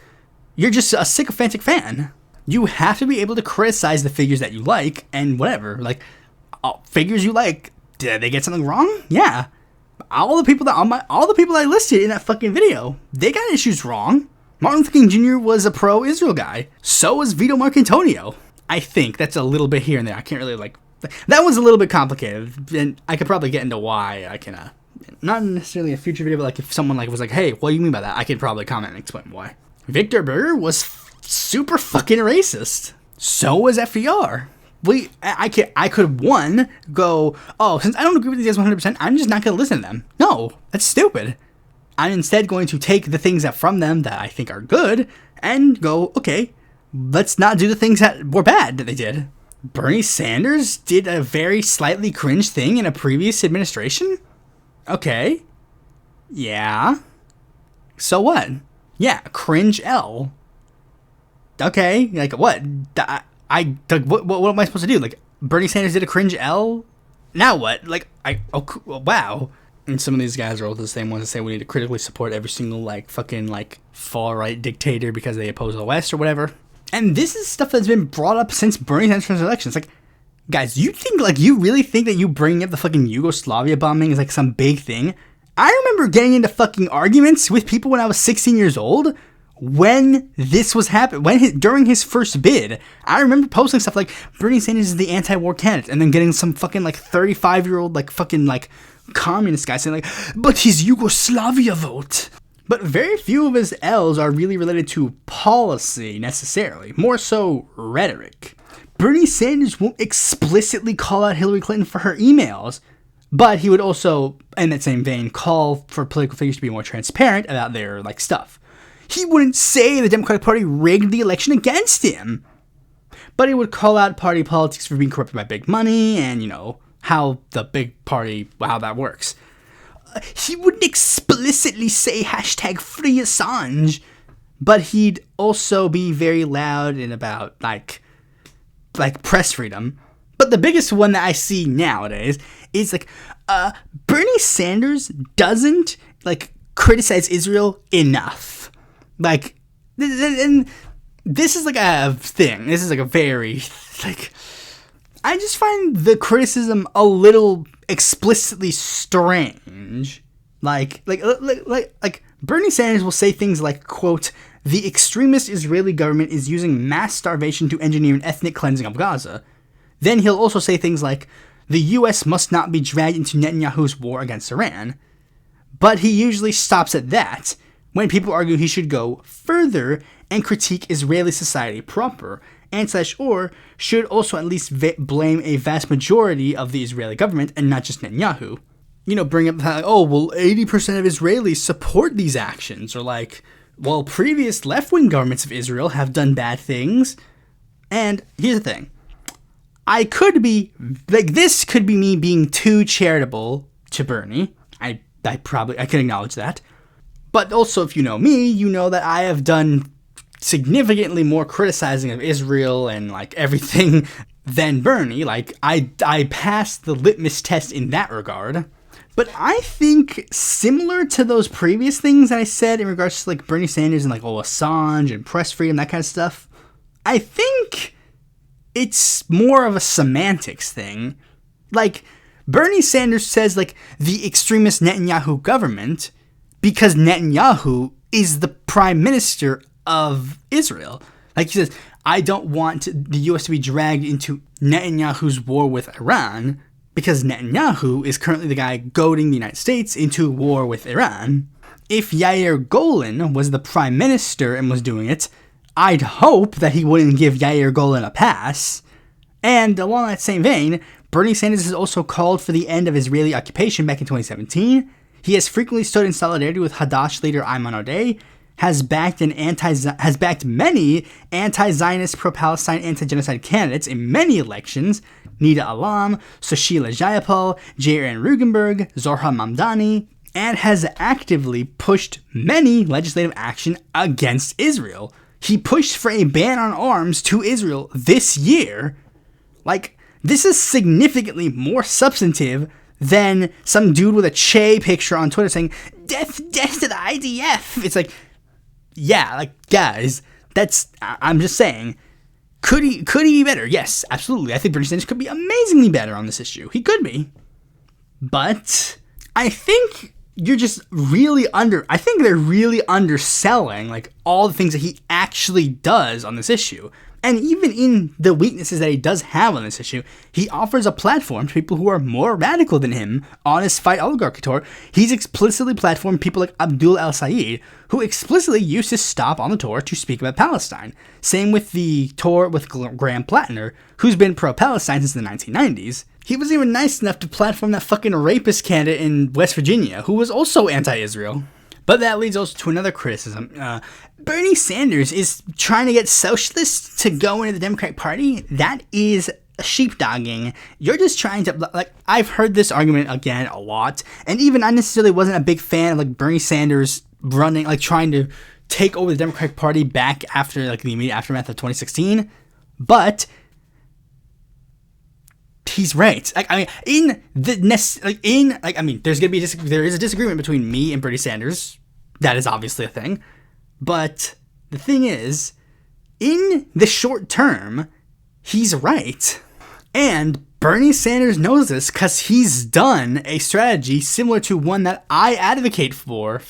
You're just a sycophantic fan. You have to be able to criticize the figures that you like and whatever. Like, figures you like, did they get something wrong? Yeah. All the people that I listed in that fucking video, they got issues wrong. Martin Luther King Jr. was a pro-Israel guy. So was Vito Marcantonio. I think that's a little bit here and there. I can't really, like, that was a little bit complicated, and I could probably get into why I can, not necessarily a future video, but, like, if someone, like, was like, hey, what do you mean by that? I could probably comment and explain why. Victor Berger was super fucking racist. So was FDR. I could go, oh, since I don't agree with these guys 100%, I'm just not going to listen to them. No, that's stupid. I'm instead going to take the things from them that I think are good and go, okay, let's not do the things that were bad that they did. Bernie Sanders did a very slightly cringe thing in a previous administration? Okay. Yeah. So what? Yeah, cringe L. Okay, like, what? What am I supposed to do? Like, Bernie Sanders did a cringe L? Now what? Like, wow. And some of these guys are all the same ones that say we need to critically support every single, like, fucking, like, far-right dictator because they oppose the West or whatever. And this is stuff that's been brought up since Bernie Sanders' election. It's like, guys, you really think that you bringing up the fucking Yugoslavia bombing is, like, some big thing? I remember getting into fucking arguments with people when I was 16 years old when this was happening, during his first bid. I remember posting stuff like, Bernie Sanders is the anti-war candidate, and then getting some fucking, like, 35-year-old, like, fucking, like, communist guy saying, like, but his Yugoslavia vote. But very few of his L's are really related to policy, necessarily. More so, rhetoric. Bernie Sanders won't explicitly call out Hillary Clinton for her emails, but he would also, in that same vein, call for political figures to be more transparent about their, like, stuff. He wouldn't say the Democratic Party rigged the election against him, but he would call out party politics for being corrupted by big money and, you know, how the big party, how that works. He wouldn't explicitly say hashtag free Assange, but he'd also be very loud and about, like press freedom. But the biggest one that I see nowadays is, like, Bernie Sanders doesn't, like, criticize Israel enough. Like, and this is, like, a thing. This is, like, a very, like, I just find the criticism a little explicitly strange. Like Bernie Sanders will say things like, quote, the extremist Israeli government is using mass starvation to engineer an ethnic cleansing of Gaza. Then he'll also say things like, the US must not be dragged into Netanyahu's war against Iran. But he usually stops at that, when people argue he should go further and critique Israeli society proper, or should also at least blame a vast majority of the Israeli government and not just Netanyahu. You know, bring up that, oh, well, 80% of Israelis support these actions, or like, well, previous left-wing governments of Israel have done bad things. And here's the thing. This could be me being too charitable to Bernie. I can acknowledge that. But also, if you know me, you know that I have done significantly more criticizing of Israel and, like, everything than Bernie. Like, I passed the litmus test in that regard. But I think similar to those previous things that I said in regards to, like, Bernie Sanders and, like, Assange and press freedom, that kind of stuff, I think it's more of a semantics thing. Like, Bernie Sanders says, like, the extremist Netanyahu government because Netanyahu is the prime minister of Israel. Like, he says, I don't want the U.S. to be dragged into Netanyahu's war with Iran because Netanyahu is currently the guy goading the United States into war with Iran. If Yair Golan was the prime minister and was doing it, I'd hope that he wouldn't give Yair Golan a pass. And along that same vein, Bernie Sanders has also called for the end of Israeli occupation back in 2017. He has frequently stood in solidarity with Hadash leader Ayman Odeh, has backed many anti-Zionist, pro-Palestine, anti-genocide candidates in many elections: Nida Alam, Sushila Jayapal, J.R.N. Rugenberg, Zorha Mamdani, and has actively pushed many legislative action against Israel. He pushed for a ban on arms to Israel this year. Like, this is significantly more substantive than some dude with a Che picture on Twitter saying, death to the IDF. It's like, yeah, like, guys, I'm just saying, could he be better? Yes, absolutely. I think Bernie Sanders could be amazingly better on this issue. He could be. But I think they're really underselling, like, all the things that he actually does on this issue. And even in the weaknesses that he does have on this issue, he offers a platform to people who are more radical than him on his fight oligarchy tour. He's explicitly platformed people like Abdul El-Sayed, who explicitly used to stop on the tour to speak about Palestine. Same with the tour with Graham Plattner, who's been pro-Palestine since the 1990s. He was even nice enough to platform that fucking rapist candidate in West Virginia, who was also anti-Israel. But that leads also to another criticism. Bernie Sanders is trying to get socialists to go into the Democratic Party. That is sheepdogging. You're just trying to, like, I've heard this argument again a lot, and even I necessarily wasn't a big fan of, like, Bernie Sanders running, like, trying to take over the Democratic Party back after, like, the immediate aftermath of 2016. But he's right. Like, I mean, there is a disagreement between me and Bernie Sanders. That is obviously a thing. But the thing is, in the short term, he's right. And Bernie Sanders knows this because he's done a strategy similar to one that I advocate for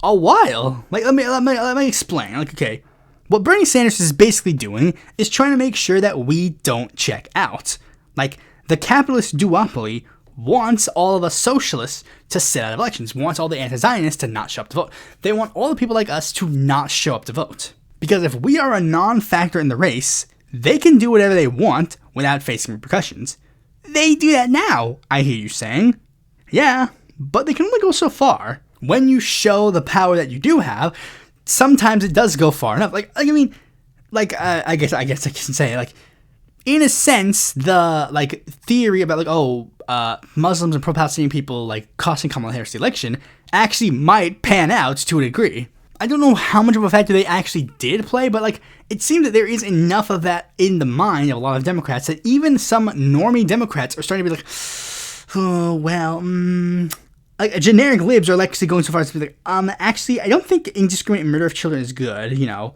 a while. Like, let me explain. Like, okay, what Bernie Sanders is basically doing is trying to make sure that we don't check out. Like, the capitalist duopoly wants all of us socialists to sit out of elections, wants all the anti-Zionists to not show up to vote. They want all the people like us to not show up to vote. Because if we are a non-factor in the race, they can do whatever they want without facing repercussions. They do that now, I hear you saying. Yeah, but they can only go so far. When you show the power that you do have, sometimes it does go far enough. I guess I can say, like, in a sense, the, like, theory about, like, Muslims and pro-Palestinian people, like, costing Kamala Harris the election actually might pan out to a degree. I don't know how much of a factor they actually did play, but, like, it seems that there is enough of that in the mind of a lot of Democrats that even some normie Democrats are starting to be like, oh, well, like, generic libs are actually going so far as to be like, actually, I don't think indiscriminate murder of children is good, you know.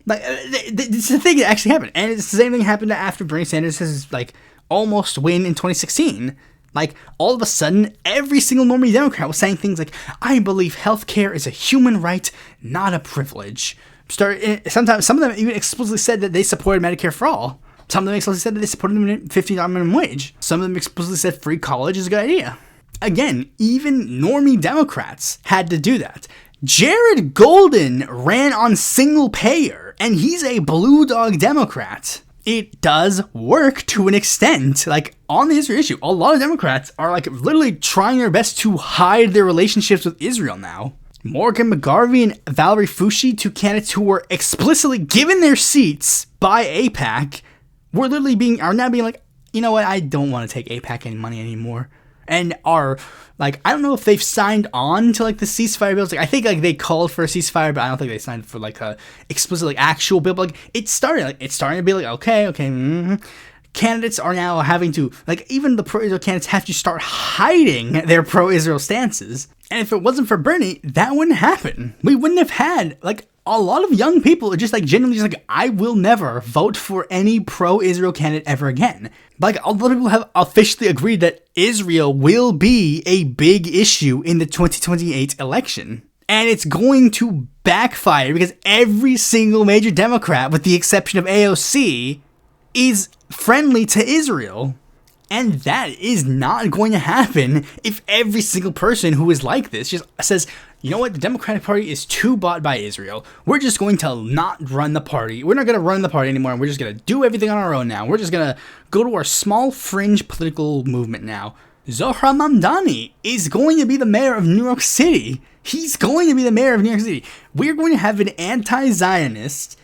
Like, it's the thing that actually happened. And it's the same thing happened after Bernie Sanders has, like, almost win in 2016. Like, all of a sudden, every single normie Democrat was saying things like, I believe healthcare is a human right, not a privilege. Sometimes, some of them even explicitly said that they supported Medicare for all. Some of them explicitly said that they supported the $50 minimum wage. Some of them explicitly said free college is a good idea. Again, even normie Democrats had to do that. Jared Golden ran on single payer, and he's a blue dog Democrat. It does work to an extent. Like, on the Israel issue, a lot of Democrats are, like, literally trying their best to hide their relationships with Israel now. Morgan McGarvey and Valerie Foushee, two candidates who were explicitly given their seats by AIPAC, are now being like, you know what, I don't want to take AIPAC any money anymore. And are, like, I don't know if they've signed on to, like, the ceasefire bills. Like, I think, like, they called for a ceasefire, but I don't think they signed for, like, a explicit, like, actual bill. But, like, it's starting to be like, okay. Candidates are now having to, like, even the pro-Israel candidates have to start hiding their pro-Israel stances. And if it wasn't for Bernie, that wouldn't happen. We wouldn't have had, like, a lot of young people are just like genuinely just like, I will never vote for any pro-Israel candidate ever again. Like, a lot of people have officially agreed that Israel will be a big issue in the 2028 election. And it's going to backfire because every single major Democrat, with the exception of AOC, is friendly to Israel. And that is not going to happen if every single person who is like this just says, you know what, the Democratic Party is too bought by Israel. We're just going to not run the party. We're not going to run the party anymore. We're just going to do everything on our own now. We're just going to go to our small fringe political movement now. Zohran Mamdani is going to be the mayor of New York City. He's going to be the mayor of New York City. We're going to have an anti-Zionist,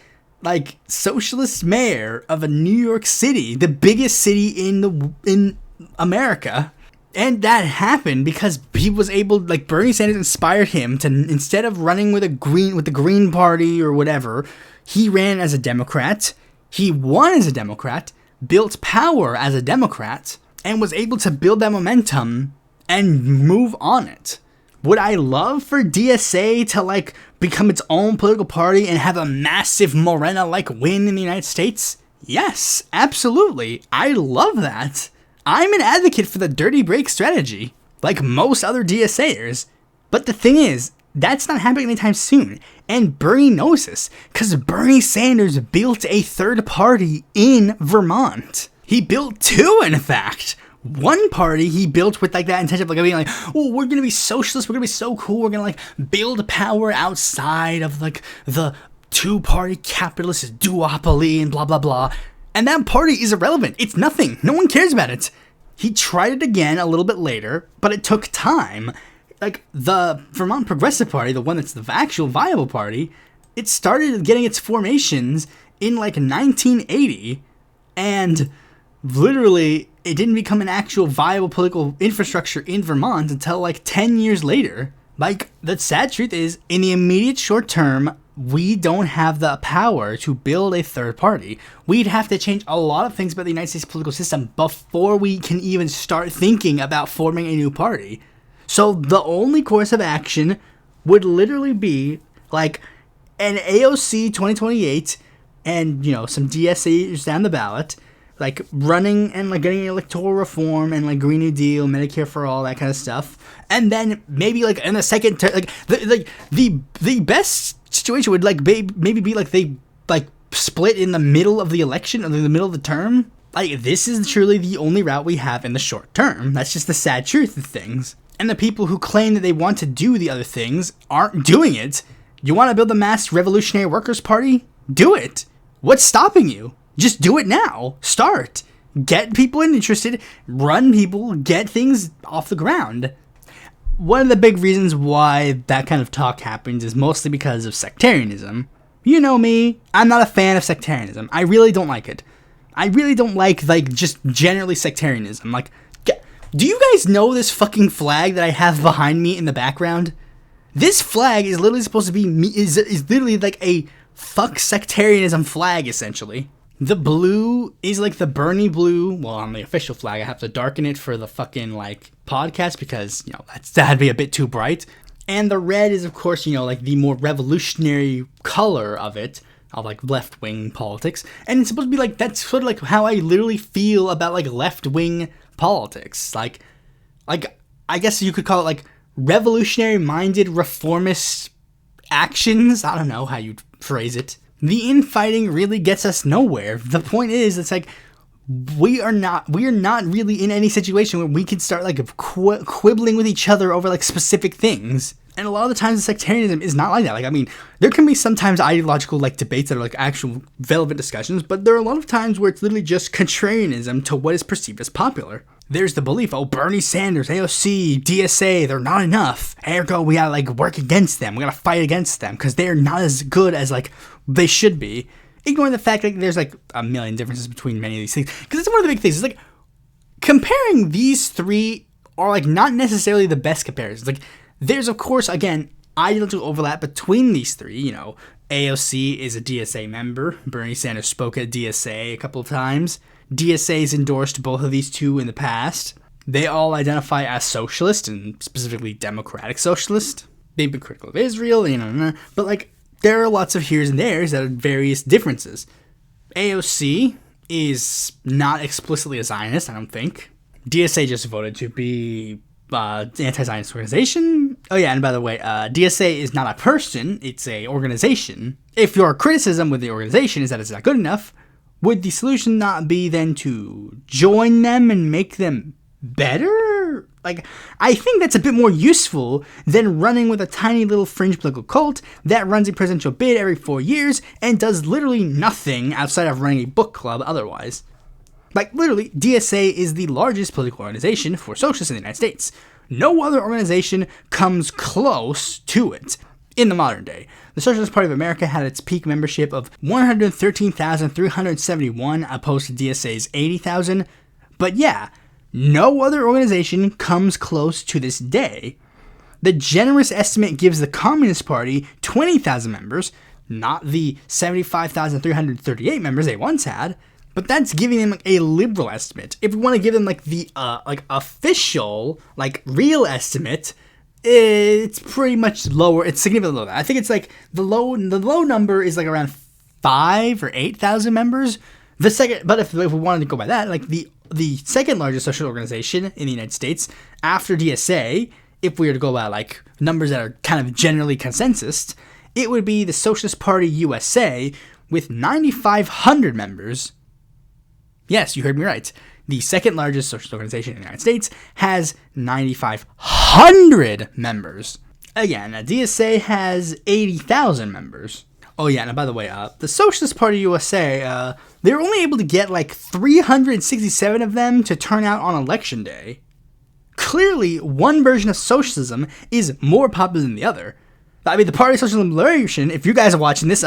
like, socialist mayor of a New York City, the biggest city in America. And that happened because he was able, like, Bernie Sanders inspired him to, instead of running with the Green Party or whatever, he ran as a Democrat. He won as a Democrat, built power as a Democrat, and was able to build that momentum and move on it. Would I love for DSA to, like, become its own political party and have a massive Morena-like win in the United States? Yes, absolutely. I love that. I'm an advocate for the dirty break strategy, like most other DSAers. But the thing is, that's not happening anytime soon. And Bernie knows this, because Bernie Sanders built a third party in Vermont. He built two, in fact. One party he built with, like, that intention of, like, being like, oh, we're gonna be socialist, we're gonna be so cool, we're gonna, like, build power outside of, like, the two-party capitalist duopoly and blah blah blah. And that party is irrelevant. It's nothing. No one cares about it. He tried it again a little bit later, but it took time. Like, the Vermont Progressive Party, the one that's the actual viable party, it started getting its formations in, like, 1980, and literally it didn't become an actual viable political infrastructure in Vermont until, like, 10 years later. Like, the sad truth is, in the immediate short term, we don't have the power to build a third party. We'd have to change a lot of things about the United States political system before we can even start thinking about forming a new party. So the only course of action would literally be, like, an AOC 2028 and, you know, some DSAs down the ballot, like, running and, like, getting electoral reform and, like, Green New Deal, Medicare for all, that kind of stuff. And then maybe, like, in the second the best situation would, like, maybe be, like, they, like, split in the middle of the election or in the middle of the term. Like, this is truly the only route we have in the short term. That's just the sad truth of things. And the people who claim that they want to do the other things aren't doing it. You want to build a mass revolutionary workers' party? Do it. What's stopping you? Just do it now. Start. Get people interested, run people, get things off the ground. One of the big reasons why that kind of talk happens is mostly because of sectarianism. You know me, I'm not a fan of sectarianism. I really don't like it. I really don't like just generally sectarianism. Like, do you guys know this fucking flag that I have behind me in the background? This flag is literally supposed to be is literally like a fuck sectarianism flag, essentially. The blue is like the Bernie blue. Well, on the official flag, I have to darken it for the fucking, like, podcast because, you know, that'd be a bit too bright. And the red is, of course, you know, like, the more revolutionary color of it, of, like, left-wing politics. And it's supposed to be, like, that's sort of, like, how I literally feel about, like, left-wing politics. Like, I guess you could call it, like, revolutionary-minded reformist actions. I don't know how you'd phrase it. The infighting really gets us nowhere. The point is, it's like, we are not really in any situation where we can start, like, quibbling with each other over, like, specific things. And a lot of the times, the sectarianism is not like that. Like, I mean, there can be sometimes ideological, like, debates that are, like, actual relevant discussions, but there are a lot of times where it's literally just contrarianism to what is perceived as popular. There's the belief, oh, Bernie Sanders, AOC, DSA, they're not enough. Ergo, we gotta, like, work against them. We gotta fight against them because they're not as good as, like, they should be. Ignoring the fact that there's, like, a million differences between many of these things. Because it's one of the big things. It's like, comparing these three are, like, not necessarily the best comparisons. Like, there's, of course, again, ideological overlap between these three. You know, AOC is a DSA member. Bernie Sanders spoke at DSA a couple of times. DSA's endorsed both of these two in the past. They all identify as socialist, and specifically democratic socialist. They've been critical of Israel, you know, but, like, there are lots of here's and there's that are various differences. AOC is not explicitly a Zionist, I don't think. DSA just voted to be anti-Zionist organization. Oh yeah, and by the way, DSA is not a person, it's a organization. If your criticism with the organization is that it's not good enough, would the solution not be then to join them and make them better? Like, I think that's a bit more useful than running with a tiny little fringe political cult that runs a presidential bid every 4 years and does literally nothing outside of running a book club otherwise. Like, literally, DSA is the largest political organization for socialists in the United States. No other organization comes close to it in the modern day. The Socialist Party of America had its peak membership of 113,371 opposed to DSA's 80,000. But yeah, no other organization comes close to this day. The generous estimate gives the Communist Party 20,000 members, not the 75,338 members they once had. But that's giving them like a liberal estimate. If we want to give them like the official, like real estimate, it's pretty much lower. It's significantly lower. I think it's like the low number is like around 5,000 or 8,000 members. The second, but if we wanted to go by that, like the second largest social organization in the United States after DSA, if we were to go by like numbers that are kind of generally consensus, it would be the Socialist Party USA with 9,500 members. Yes, you heard me right. The second largest socialist organization in the United States has 9,500 members. Again, DSA has 80,000 members. Oh yeah, and by the way, the Socialist Party USA, they were only able to get like 367 of them to turn out on election day. Clearly, one version of socialism is more popular than the other. I mean, the Party of Social Liberation, if you guys are watching this,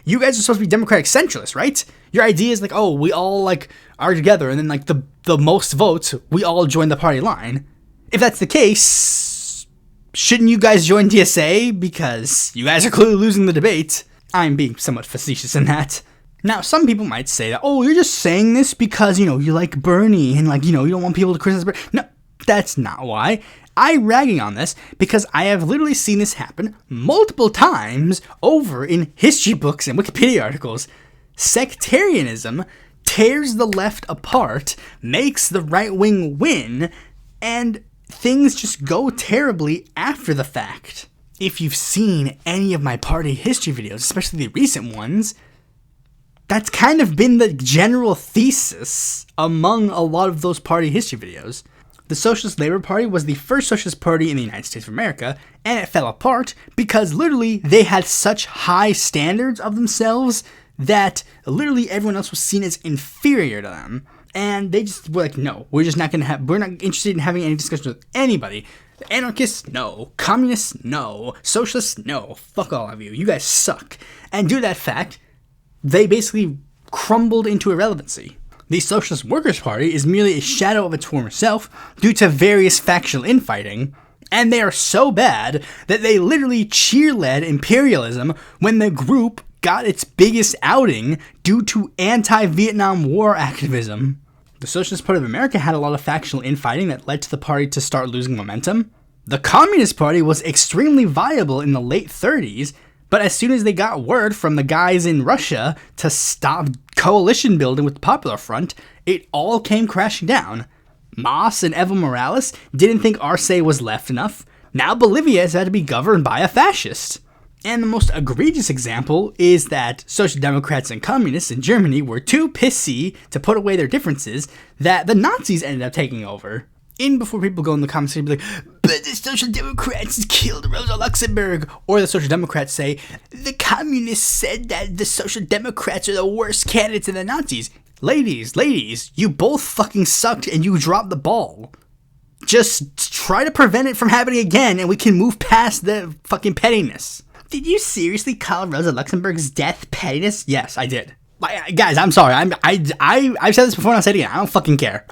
you guys are supposed to be democratic centralists, right? Your idea is like, oh, we all like are together, and then like the most votes, we all join the party line. If that's the case, shouldn't you guys join DSA? Because you guys are clearly losing the debate. I'm being somewhat facetious in that. Now, some people might say that, oh, you're just saying this because, you like Bernie, and like, you don't want people to criticize Bernie. No, that's not why. I'm ragging on this because I have literally seen this happen multiple times over in history books and Wikipedia articles. Sectarianism tears the left apart, makes the right wing win, and things just go terribly after the fact. If you've seen any of my party history videos, especially the recent ones, that's kind of been the general thesis among a lot of those party history videos. The Socialist Labor Party was the first socialist party in the United States of America, and it fell apart because literally they had such high standards of themselves that literally everyone else was seen as inferior to them. And they just were like, no, we're not interested in having any discussions with anybody. The anarchists, no. Communists, no. Socialists, no. Fuck all of you. You guys suck. And due to that fact, they basically crumbled into irrelevancy. The Socialist Workers' Party is merely a shadow of its former self due to various factional infighting, and they are so bad that they literally cheerled imperialism when the group got its biggest outing due to anti-Vietnam War activism. The Socialist Party of America had a lot of factional infighting that led to the party to start losing momentum. The Communist Party was extremely viable in the late 30s, but as soon as they got word from the guys in Russia to stop coalition building with the Popular Front, it all came crashing down. Mas and Evo Morales didn't think Arce was left enough. Now Bolivia has had to be governed by a fascist. And the most egregious example is that Social Democrats and Communists in Germany were too pissy to put away their differences that the Nazis ended up taking over. In before people go in the comments and be like, but the Social Democrats killed Rosa Luxemburg. Or the Social Democrats say, the Communists said that the Social Democrats are the worst candidates than the Nazis. Ladies, you both fucking sucked and you dropped the ball. Just try to prevent it from happening again and we can move past the fucking pettiness. Did you seriously call Rosa Luxemburg's death pettiness? Yes, I did. Guys, I'm sorry. I've said this before and I'll say it again. I don't fucking care.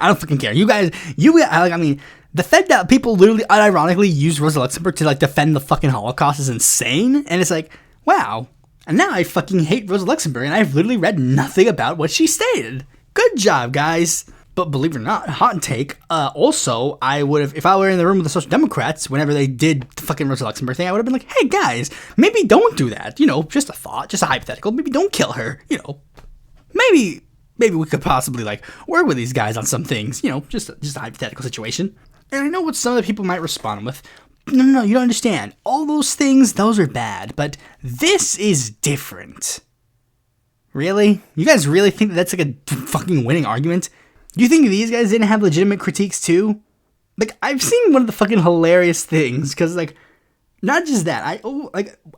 You guys, the fact that people literally unironically use Rosa Luxemburg to like defend the fucking Holocaust is insane. And it's like, wow. And now I fucking hate Rosa Luxemburg and I've literally read nothing about what she stated. Good job, guys. But believe it or not, hot take, also, I would have, if I were in the room with the Social Democrats, whenever they did the fucking Rosa Luxemburg thing, I would have been like, hey guys, maybe don't do that. You know, just a thought, just a hypothetical. Maybe don't kill her. You know, maybe we could possibly, like, work with these guys on some things. You know, just a hypothetical situation. And I know what some of the people might respond with. No, you don't understand. All those things, those are bad. But this is different. Really? You guys really think that's like a fucking winning argument? Do you think these guys didn't have legitimate critiques too? Like, I've seen one of the fucking hilarious things, because, like, not just that,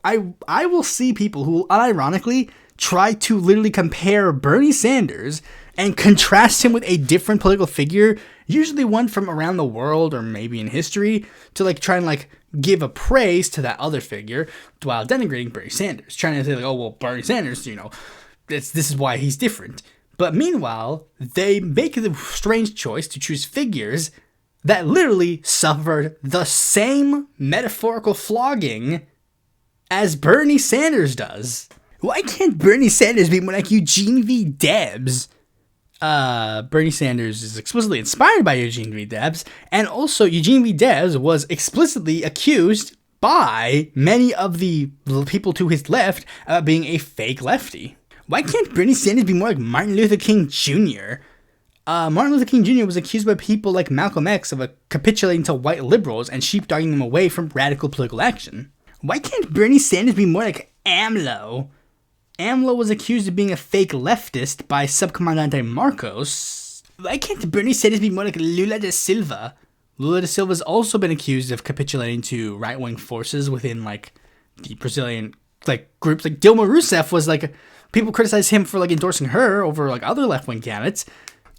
I will see people who unironically try to literally compare Bernie Sanders and contrast him with a different political figure, usually one from around the world or maybe in history, to, like, try and, like, give a praise to that other figure while denigrating Bernie Sanders, trying to say, like, oh, well, Bernie Sanders, you know, this is why he's different. But meanwhile, they make the strange choice to choose figures that literally suffered the same metaphorical flogging as Bernie Sanders does. Why can't Bernie Sanders be more like Eugene V. Debs? Bernie Sanders is explicitly inspired by Eugene V. Debs, and also Eugene V. Debs was explicitly accused by many of the people to his left about being a fake lefty. Why can't Bernie Sanders be more like Martin Luther King Jr.? Martin Luther King Jr. was accused by people like Malcolm X of capitulating to white liberals and sheepdogging them away from radical political action. Why can't Bernie Sanders be more like AMLO? AMLO was accused of being a fake leftist by Subcomandante Marcos. Why can't Bernie Sanders be more like Lula da Silva? Lula da Silva's also been accused of capitulating to right-wing forces within, like, the Brazilian, like, groups. Like, Dilma Rousseff was, like, people criticized him for, like, endorsing her over, like, other left-wing candidates.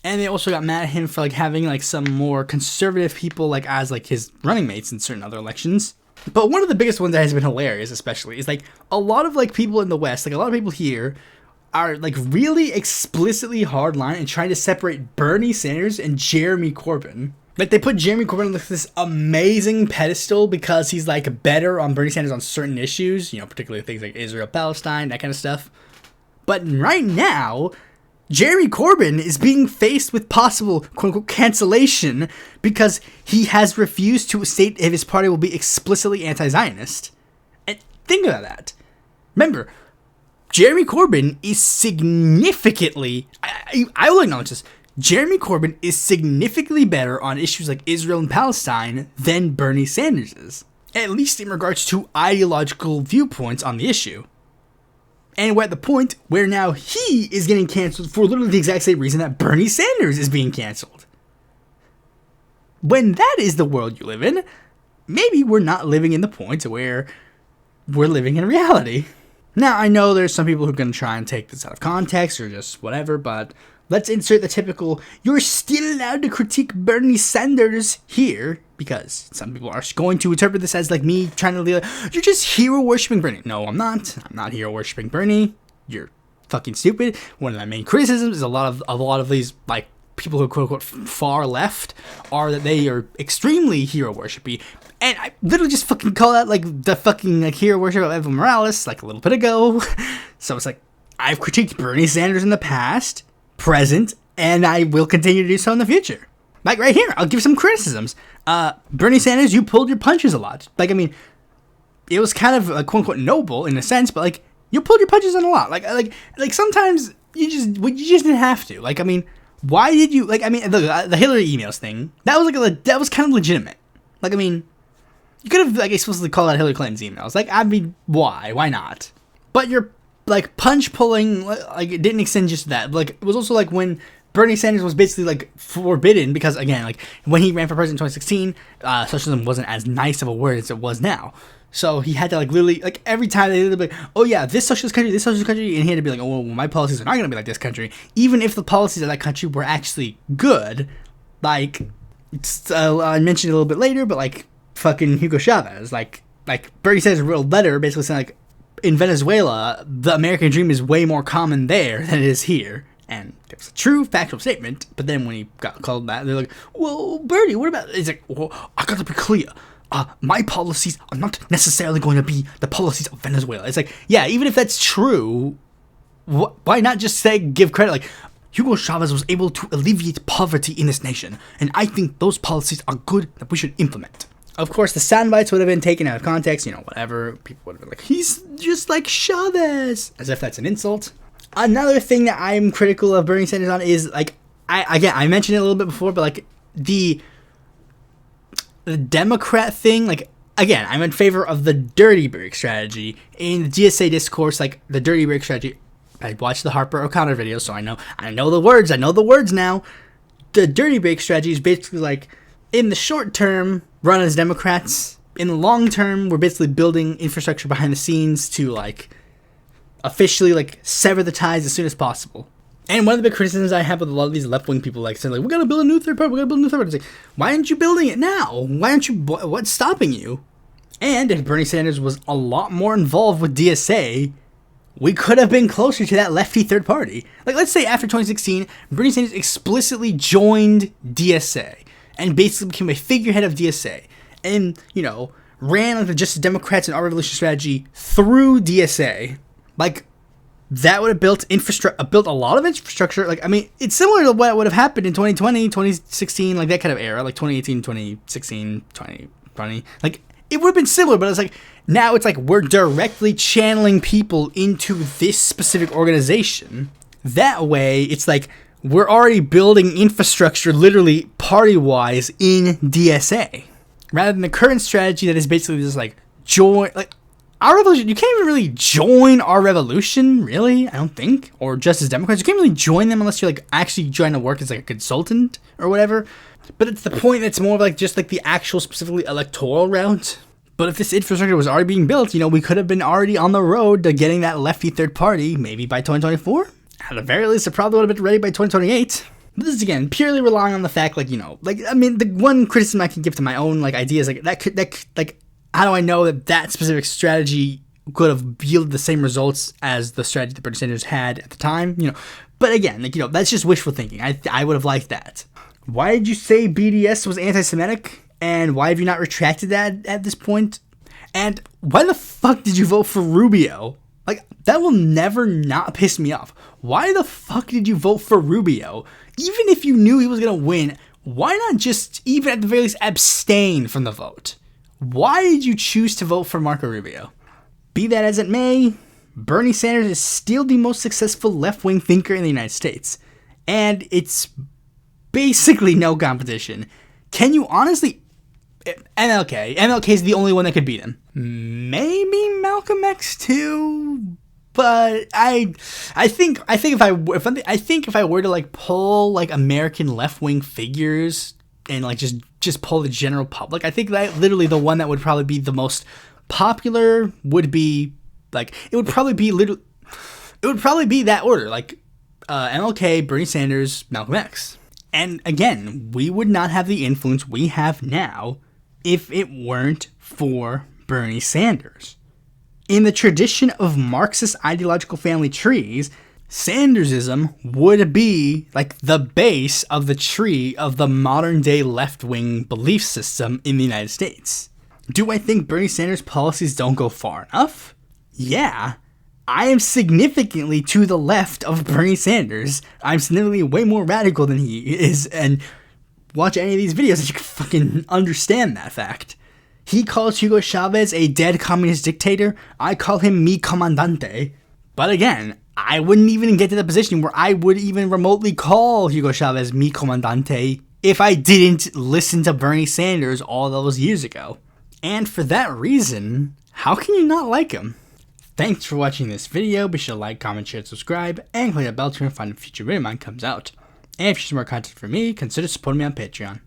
And they also got mad at him for, like, having, like, some more conservative people, like, as, like, his running mates in certain other elections. But one of the biggest ones that has been hilarious, especially, is, like, a lot of, like, people in the West, like, a lot of people here are, like, really explicitly hardline and trying to separate Bernie Sanders and Jeremy Corbyn. Like, they put Jeremy Corbyn on this amazing pedestal because he's, like, better on Bernie Sanders on certain issues, you know, particularly things like Israel, Palestine, that kind of stuff. But right now, Jeremy Corbyn is being faced with possible, quote-unquote, cancellation because he has refused to state if his party will be explicitly anti-Zionist. And think about that. Remember, Jeremy Corbyn is significantly, I will acknowledge this, Jeremy Corbyn is significantly better on issues like Israel and Palestine than Bernie Sanders is, at least in regards to ideological viewpoints on the issue. And we're at the point where now he is getting canceled for literally the exact same reason that Bernie Sanders is being canceled. When that is the world you live in, maybe we're not living in the point where we're living in reality. Now, I know there's some people who are going to try and take this out of context or just whatever, but let's insert the typical, you're still allowed to critique Bernie Sanders here, because some people are going to interpret this as, like, me trying to, like, you're just hero-worshipping Bernie. No, I'm not. I'm not hero-worshipping Bernie. You're fucking stupid. One of my main criticisms is a lot of these, like, people who are quote-unquote far left are that they are extremely hero-worshippy. And I literally just fucking call out, like, the fucking, like, hero worship of Evo Morales, like, a little bit ago. So it's like, I've critiqued Bernie Sanders in the past, present, and I will continue to do so in the future. Like, right here, I'll give some criticisms. Bernie Sanders, you pulled your punches a lot. Like, I mean, it was kind of, quote-unquote, noble in a sense, but, like, you pulled your punches on a lot. Like sometimes you just didn't have to. Like, I mean, why did you, like, I mean, the Hillary emails thing, that was kind of legitimate. Like, I mean, you could have, like, explicitly called out Hillary Clinton's emails. Like, I mean, why? Why not? But your, like, punch pulling, like, it didn't extend just to that. Like, it was also, like, when Bernie Sanders was basically, like, forbidden because, again, like, when he ran for president in 2016, socialism wasn't as nice of a word as it was now. So he had to, like, literally, like, every time they'd be like, oh yeah, this socialist country, and he had to be like, oh, well, my policies are not going to be like this country, even if the policies of that country were actually good. Like, I mentioned it a little bit later, but, like, fucking Hugo Chavez, like Bernie Sanders wrote a letter basically saying, like, in Venezuela, the American dream is way more common there than it is here. And it was a true factual statement, but then when he got called that, they're like, well, Bernie, what about, it's like, well, I gotta be clear, my policies are not necessarily going to be the policies of Venezuela. It's like, yeah, even if that's true, why not just say, give credit, like, Hugo Chavez was able to alleviate poverty in this nation, and I think those policies are good that we should implement. Of course, the sound bites would have been taken out of context, whatever. People would have been like, he's just like Chavez, as if that's an insult. Another thing that I'm critical of Bernie Sanders on is, like, I mentioned it a little bit before, but, like, the Democrat thing, like, again, I'm in favor of the dirty brick strategy. In the DSA discourse, like, the dirty brick strategy, I watched the Harper O'Connor video, so I know the words now. The dirty brick strategy is basically, like, in the short term, run as Democrats. In the long term, we're basically building infrastructure behind the scenes to, like, officially, like, sever the ties as soon as possible. And one of the big criticisms I have with a lot of these left-wing people, like, saying, like, we gotta build a new third party, It's like, why aren't you building it now? What's stopping you? And if Bernie Sanders was a lot more involved with DSA, we could have been closer to that lefty third party. Like, let's say after 2016, Bernie Sanders explicitly joined DSA and basically became a figurehead of DSA and, ran like the Justice Democrats and Our Revolution strategy through DSA. Like, that would have built a lot of infrastructure. Like, I mean, it's similar to what would have happened in 2020, 2016, like that kind of era, like 2018, 2016, 2020. Like, it would have been similar, but it's like, now it's like we're directly channeling people into this specific organization. That way, it's like we're already building infrastructure, literally party-wise, in DSA. Rather than the current strategy that is basically just like, join, like, Our Revolution, you can't even really join Our Revolution, really, I don't think. Or Justice Democrats. You can't really join them unless you're, like, actually trying to work as, like, a consultant or whatever. But it's the point that's more of, like, just, like, the actual specifically electoral route. But if this infrastructure was already being built, we could have been already on the road to getting that lefty third party, maybe by 2024. At the very least, it probably would have been ready by 2028. But this is, again, purely relying on the fact, like, I mean, the one criticism I can give to my own, like, ideas, like, how do I know that specific strategy could have yielded the same results as the strategy that Bernie Sanders had at the time? But again, like, that's just wishful thinking. I would have liked that. Why did you say BDS was anti-Semitic? And why have you not retracted that at this point? And why the fuck did you vote for Rubio? Like, that will never not piss me off. Why the fuck did you vote for Rubio? Even if you knew he was going to win, why not just, even at the very least, abstain from the vote? Why did you choose to vote for Marco Rubio? Be that as it may, Bernie Sanders is still the most successful left-wing thinker in the United States. And it's basically no competition. Can you honestly... MLK is the only one that could beat him. Maybe Malcolm X too, but I think if I were to, like, pull, like, American left-wing figures and, like, just pull the general public, I think that literally the one that would probably be the most popular would be, like, it would probably be that order, like, MLK, Bernie Sanders, Malcolm X. And again, we would not have the influence we have now if it weren't for Bernie Sanders. In the tradition of Marxist ideological family trees, Sandersism would be, like, the base of the tree of the modern-day left-wing belief system in the United States. Do I think Bernie Sanders' policies don't go far enough? Yeah. I am significantly to the left of Bernie Sanders. I'm significantly way more radical than he is, and watch any of these videos and you can fucking understand that fact. He calls Hugo Chavez a dead communist dictator. I call him mi comandante. But again, I wouldn't even get to the position where I would even remotely call Hugo Chavez mi comandante if I didn't listen to Bernie Sanders all those years ago. And for that reason, how can you not like him? Thanks for watching this video. Be sure to like, comment, share, subscribe, and click the bell to find a future video of mine comes out. And if you want more content from me, consider supporting me on Patreon.